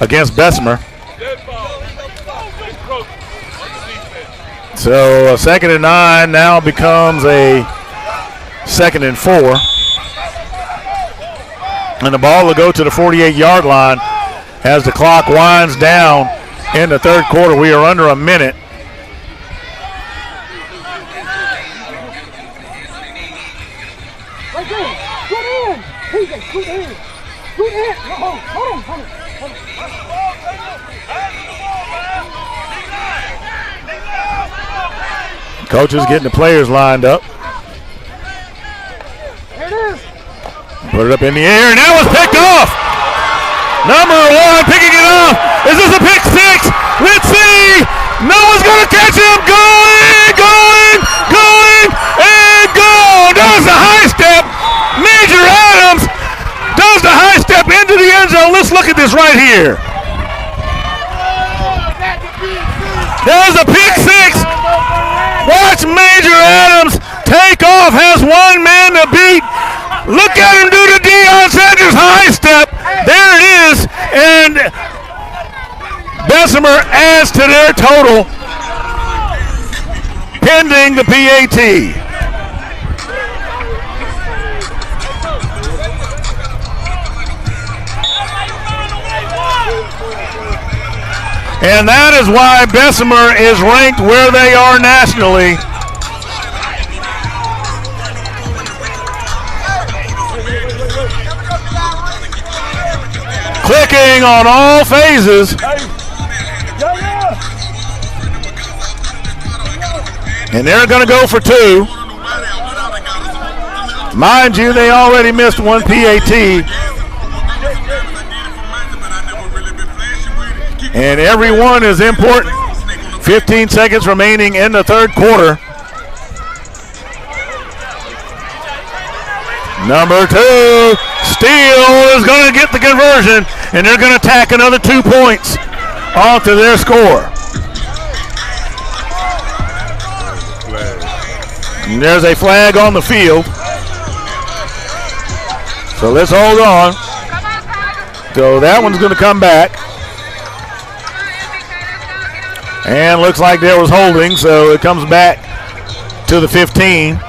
against Bessemer. So a 2nd and 9 now becomes a 2nd and 4. And the ball will go to the 48-yard line as the clock winds down in the third quarter. We are under a minute. Right there. Good in. PJ, good in. Good in. Hold on. Coaches getting the players lined up. There it is. Put it up in the air, and that was picked off. Number 1 picking it off. Is this a pick 6? Let's see. No one's going to catch him. Going, and gone. Does the high step. Major Adams does the high step into the end zone. Let's look at this right here. There's a pick 6. Watch Major Adams take off. Has one man to beat. Look at him do the Deion Sanders high step. There it is. And Bessemer adds to their total pending the PAT. And that is why Bessemer is ranked where they are nationally. Clicking on all phases. And they're going to go for 2. Mind you, they already missed one PAT. And every one is important. 15 seconds remaining in the third quarter. Number 2, Steele is going to get the conversion, and they're going to tack another 2 points onto their score. And there's a flag on the field. So let's hold on. So that one's going to come back. And looks like there was holding, so it comes back to the 15.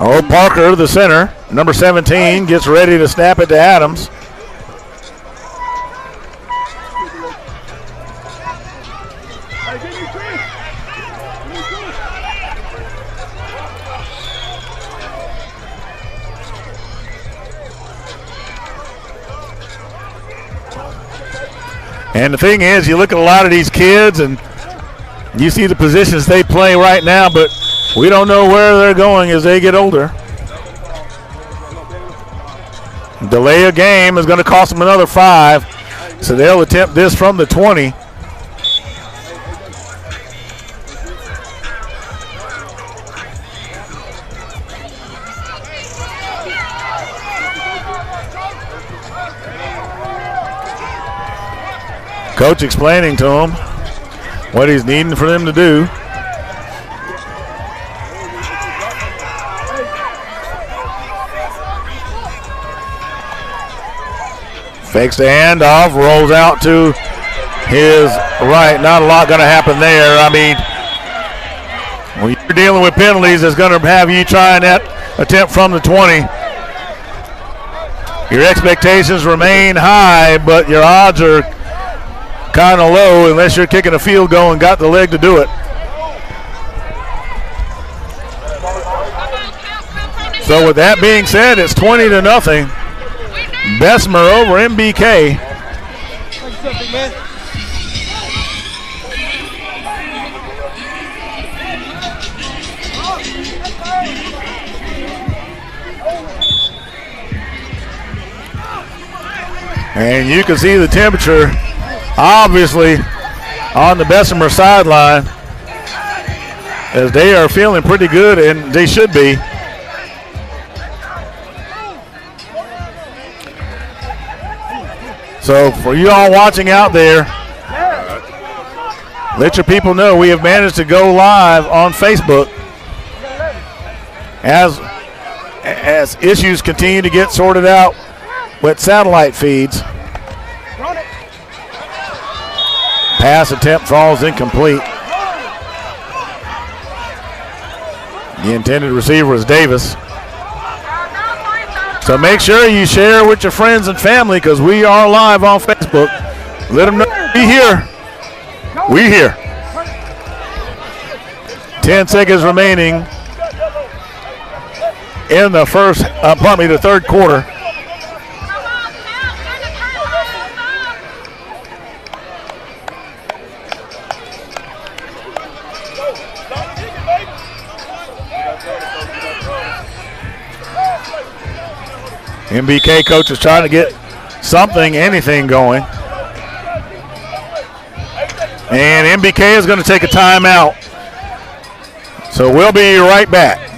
Oh, Parker, the center, number 17, gets ready to snap it to Adams. And the thing is, you look at a lot of these kids and you see the positions they play right now, but we don't know where they're going as they get older. Delay a game is going to cost them another 5, so they'll attempt this from the 20. Coach explaining to them what he's needing for them to do. Fakes the handoff, rolls out to his right. Not a lot going to happen there. I mean, when you're dealing with penalties, it's going to have you trying that attempt from the 20. Your expectations remain high, but your odds are kind of low unless you're kicking a field goal and got the leg to do it. So with that being said, it's 20-0. Bessemer over MBK. And you can see the temperature obviously on the Bessemer sideline as they are feeling pretty good, and they should be. So for you all watching out there, let your people know we have managed to go live on Facebook as issues continue to get sorted out with satellite feeds. Pass attempt falls incomplete. The intended receiver is Davis. So make sure you share with your friends and family because we are live on Facebook. Let them know we here. We here. 10 seconds remaining in the the third quarter. MBK coach is trying to get something, anything going. And MBK is going to take a timeout. So we'll be right back.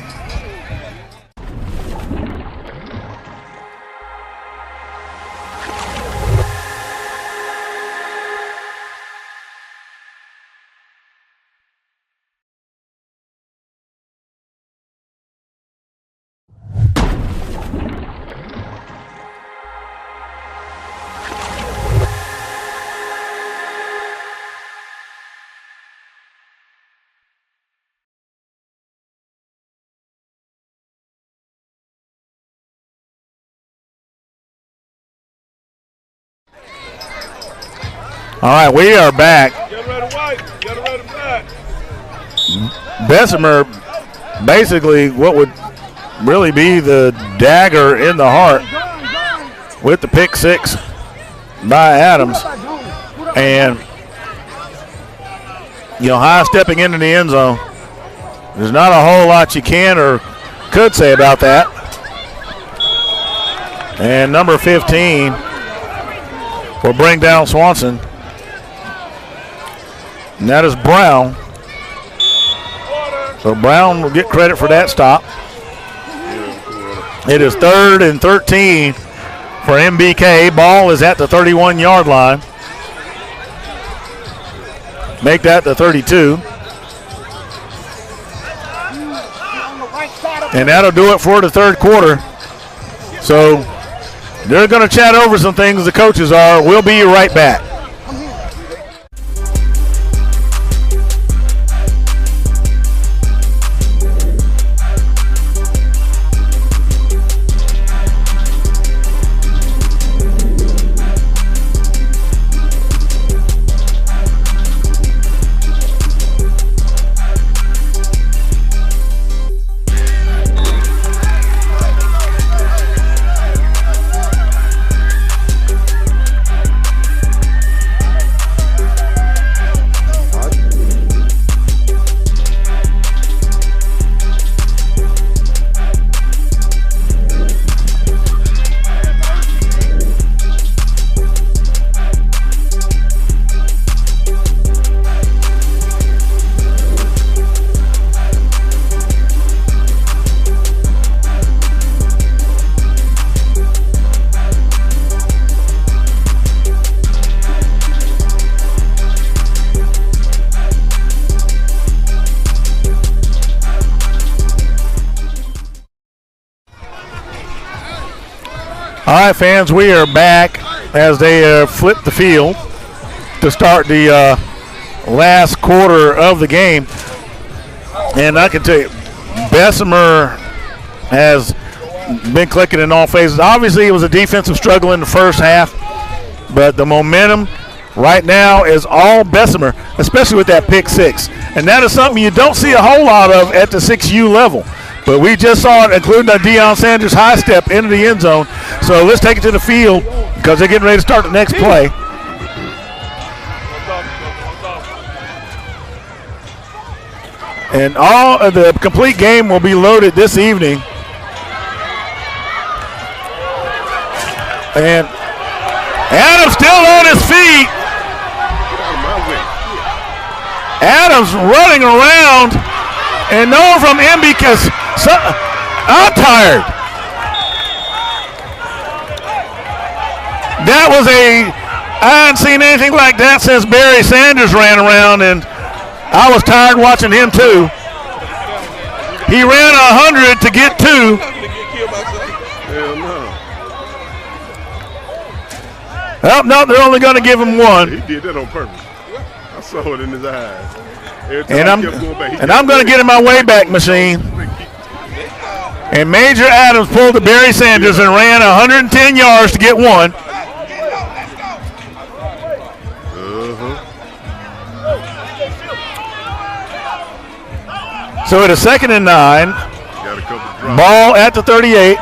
All right, we are back. Get ready white, get ready black. Bessemer, basically what would really be the dagger in the heart with the pick six by Adams. And, high stepping into the end zone. There's not a whole lot you can or could say about that. And number 15 will bring down Swanson. And that is Brown. So Brown will get credit for that stop. It is 3rd and 13 for MBK. Ball is at the 31-yard line. Make that the 32. And that'll do it for the third quarter. So they're going to chat over some things, the coaches are. We'll be right back. All right, fans, we are back. as they flip the field to start the last quarter of the game. And I can tell you, Bessemer has been clicking in all phases. Obviously, it was a defensive struggle in the first half, but the momentum right now is all Bessemer, especially with that pick six. And that is something you don't see a whole lot of at the 6U level. But we just saw it, including the Deion Sanders high step into the end zone. So let's take it to the field because they're getting ready to start the next play. And all of the complete game will be loaded this evening. And Adams still on his feet. Adams running around, and no one from MBK. I'm tired. That was I hadn't seen anything like that since Barry Sanders ran around, and I was tired watching him too. He ran 100 to get 2. Hell no. Oh, no, they're only going to give him 1. He did that on purpose. I saw it in his eyes. And I'm going to get in my way back machine. And Major Adams pulled the Barry Sanders and ran 110 yards to get 1. So at a 2nd and 9, ball at the 38.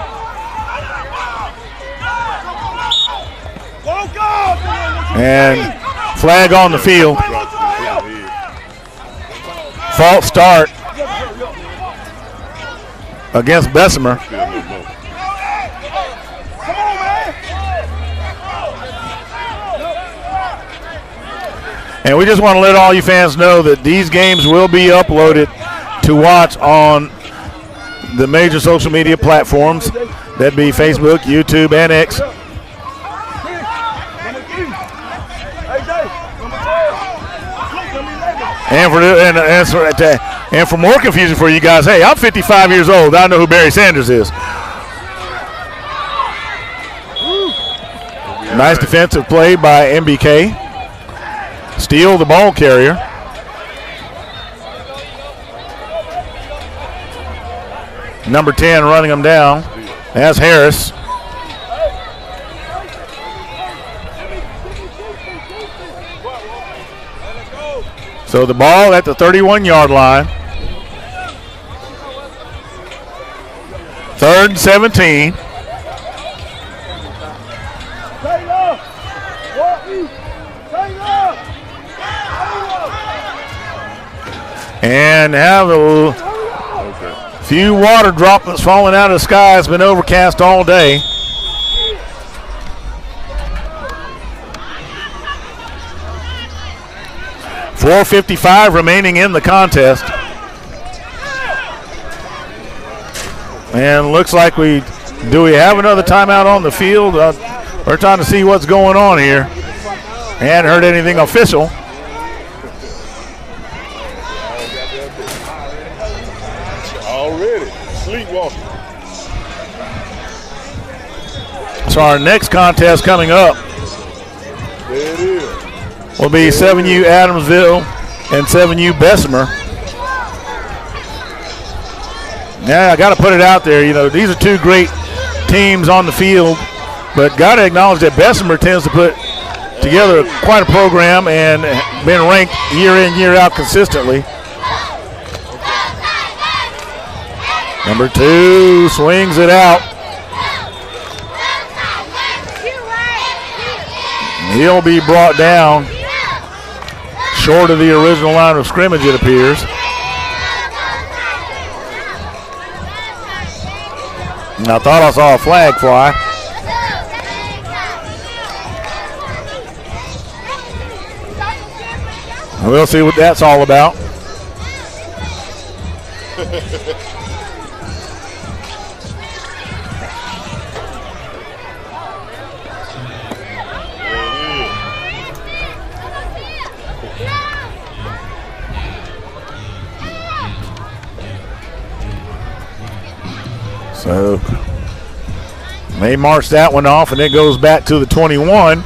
And flag on the field. False start against Bessemer. And we just want to let all you fans know that these games will be uploaded to watch on the major social media platforms. That'd be Facebook, YouTube, and X. And for more confusion for you guys, hey, I'm 55 years old. I know who Barry Sanders is. Nice defensive play by MBK. Steele, the ball carrier. Number 10 running him down. That's Harris. So the ball at the 31-yard line. 3rd and 17. And have a few water droplets falling out of the sky. It's been overcast all day. .455 remaining in the contest. And looks like do we have another timeout on the field? We're trying to see what's going on here. Hadn't heard anything official. Already sleepwalking. So our next contest coming up There it is. will be 7U Adamsville and 7U Bessemer. Yeah, I got to put it out there. You know, these are two great teams on the field, but got to acknowledge that Bessemer tends to put together quite a program and been ranked year in, year out consistently. Number 2 swings it out. He'll be brought down short of the original line of scrimmage, it appears. And I thought I saw a flag fly. We'll see what that's all about. So They march that one off, and it goes back to the 21. You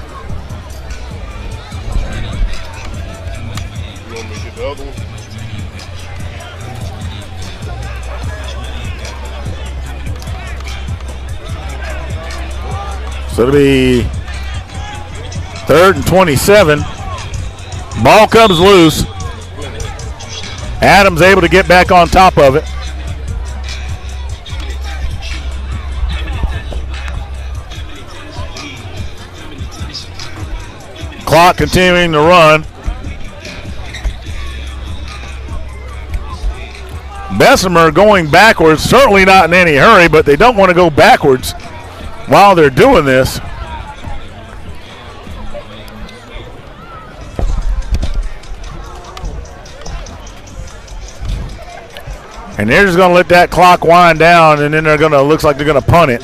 want me to get the other one? So it'll be 3rd and 27. Ball comes loose. Adams able to get back on top of it. Clock continuing to run. Bessemer going backwards, certainly not in any hurry, but they don't want to go backwards while they're doing this. And they're just going to let that clock wind down, and then they're going to, looks like they're going to punt it.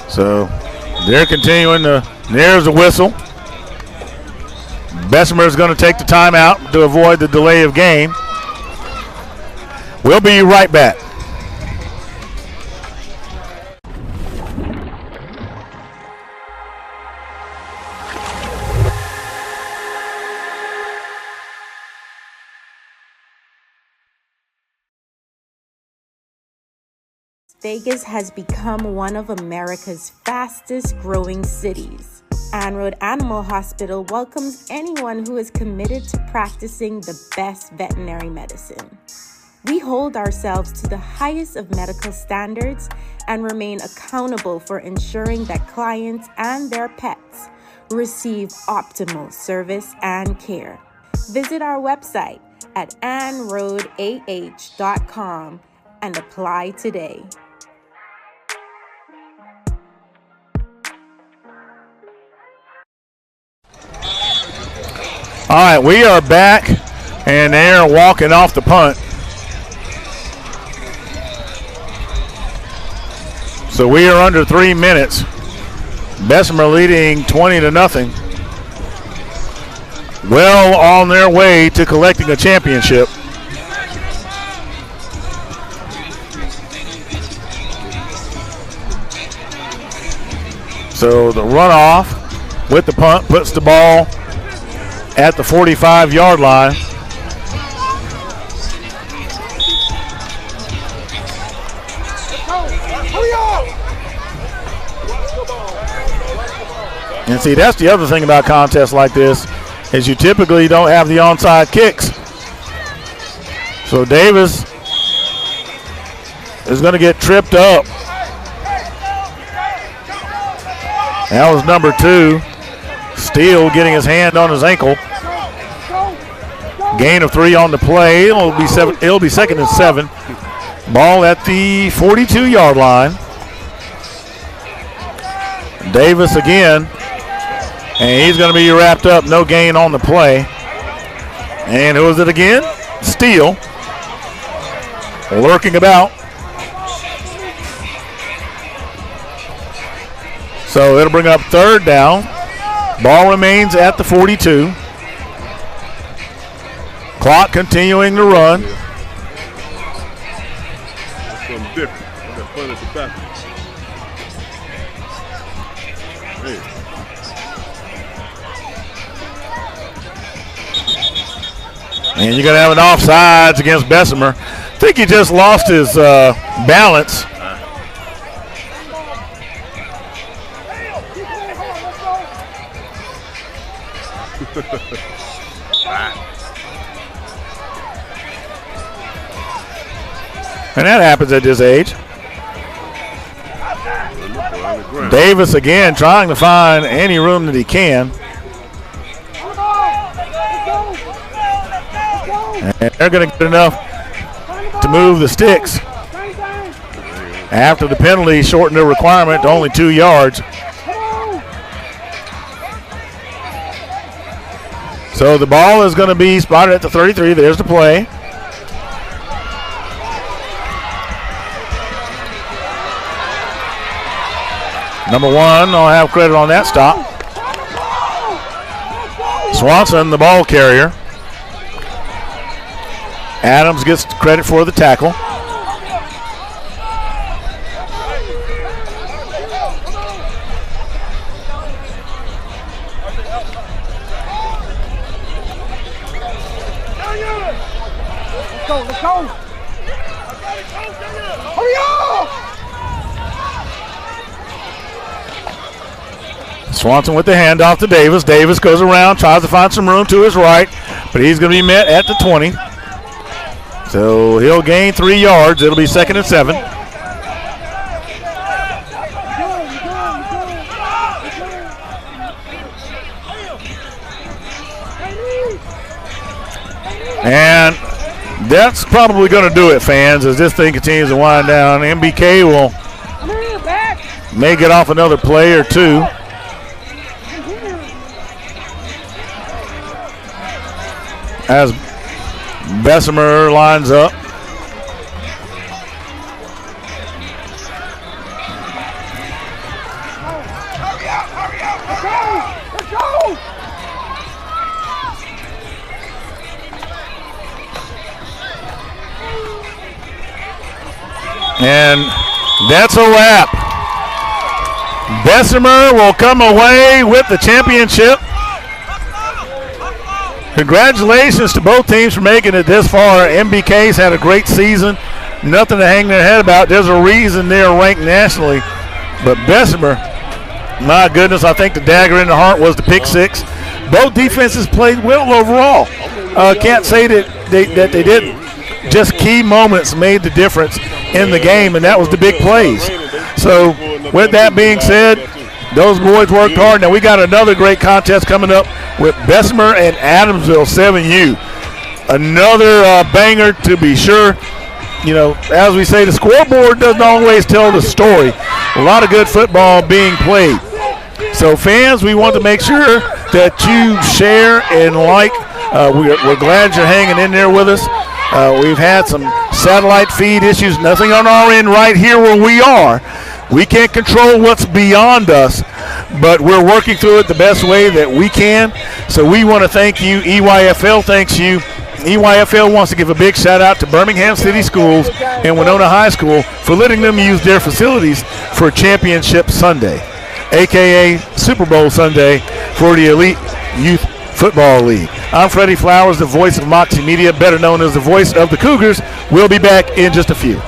So they're continuing to, there's a whistle. Bessemer is going to take the timeout to avoid the delay of game. We'll be right back. Vegas has become one of America's fastest growing cities. Ann Road Animal Hospital welcomes anyone who is committed to practicing the best veterinary medicine. We hold ourselves to the highest of medical standards and remain accountable for ensuring that clients and their pets receive optimal service and care. Visit our website at annroadah.com and apply today. All right, we are back, and they're walking off the punt. So we are under 3 minutes. Bessemer leading 20-0. Well on their way to collecting a championship. So the runoff with the punt puts the ball at the 45-yard line. And see, that's the other thing about contests like this, is you typically don't have the onside kicks. So Davis is going to get tripped up. That was number 2. Steele getting his hand on his ankle. Gain of 3 on the play. It'll be 2nd and 7. Ball at the 42-yard line. Davis again. And he's going to be wrapped up. No gain on the play. And who is it again? Steele. Lurking about. So it'll bring up 3rd down. Ball remains at the 42. Clock continuing to run. That's something different. I got fun at the back. Hey. And you're going to have an offsides against Bessemer. I think he just lost his balance. And that happens at this age. Davis again trying to find any room that he can. And they're going to get enough to move the sticks. After the penalty shortened the requirement to only 2 yards. So the ball is going to be spotted at the 33. There's the play. Number 1, I'll have credit on that stop. Swanson, the ball carrier. Adams gets credit for the tackle. Let's go. Hurry up! Swanson with the handoff to Davis. Davis goes around, tries to find some room to his right, but he's going to be met at the 20. So he'll gain 3 yards. It'll be 2nd and 7. And that's probably going to do it, fans, as this thing continues to wind down. MBK may get off another play or two. As Bessemer lines up. And that's a wrap. Bessemer will come away with the championship. Congratulations to both teams for making it this far. MBK's had a great season. Nothing to hang their head about. There's a reason they're ranked nationally. But Bessemer, my goodness, I think the dagger in the heart was the pick six. Both defenses played well overall. Can't say that they didn't. Just key moments made the difference in the game, and that was the big plays. So with that being said, those boys worked hard. Now we got another great contest coming up with Bessemer and Adamsville 7U. Another banger to be sure. You know, as we say, the scoreboard doesn't always tell the story. A lot of good football being played. So fans, we want to make sure that you share and like. We're glad you're hanging in there with us. We've had some satellite feed issues, nothing on our end right here where we are. We can't control what's beyond us, but we're working through it the best way that we can. So we want to thank you. EYFL thanks you. EYFL wants to give a big shout out to Birmingham City Schools and Winona High School for letting them use their facilities for Championship Sunday, aka Super Bowl Sunday for the Elite Youth Football League. I'm Freddie Flowers, the voice of Moxie Media, better known as the voice of the Cougars. We'll be back in just a few.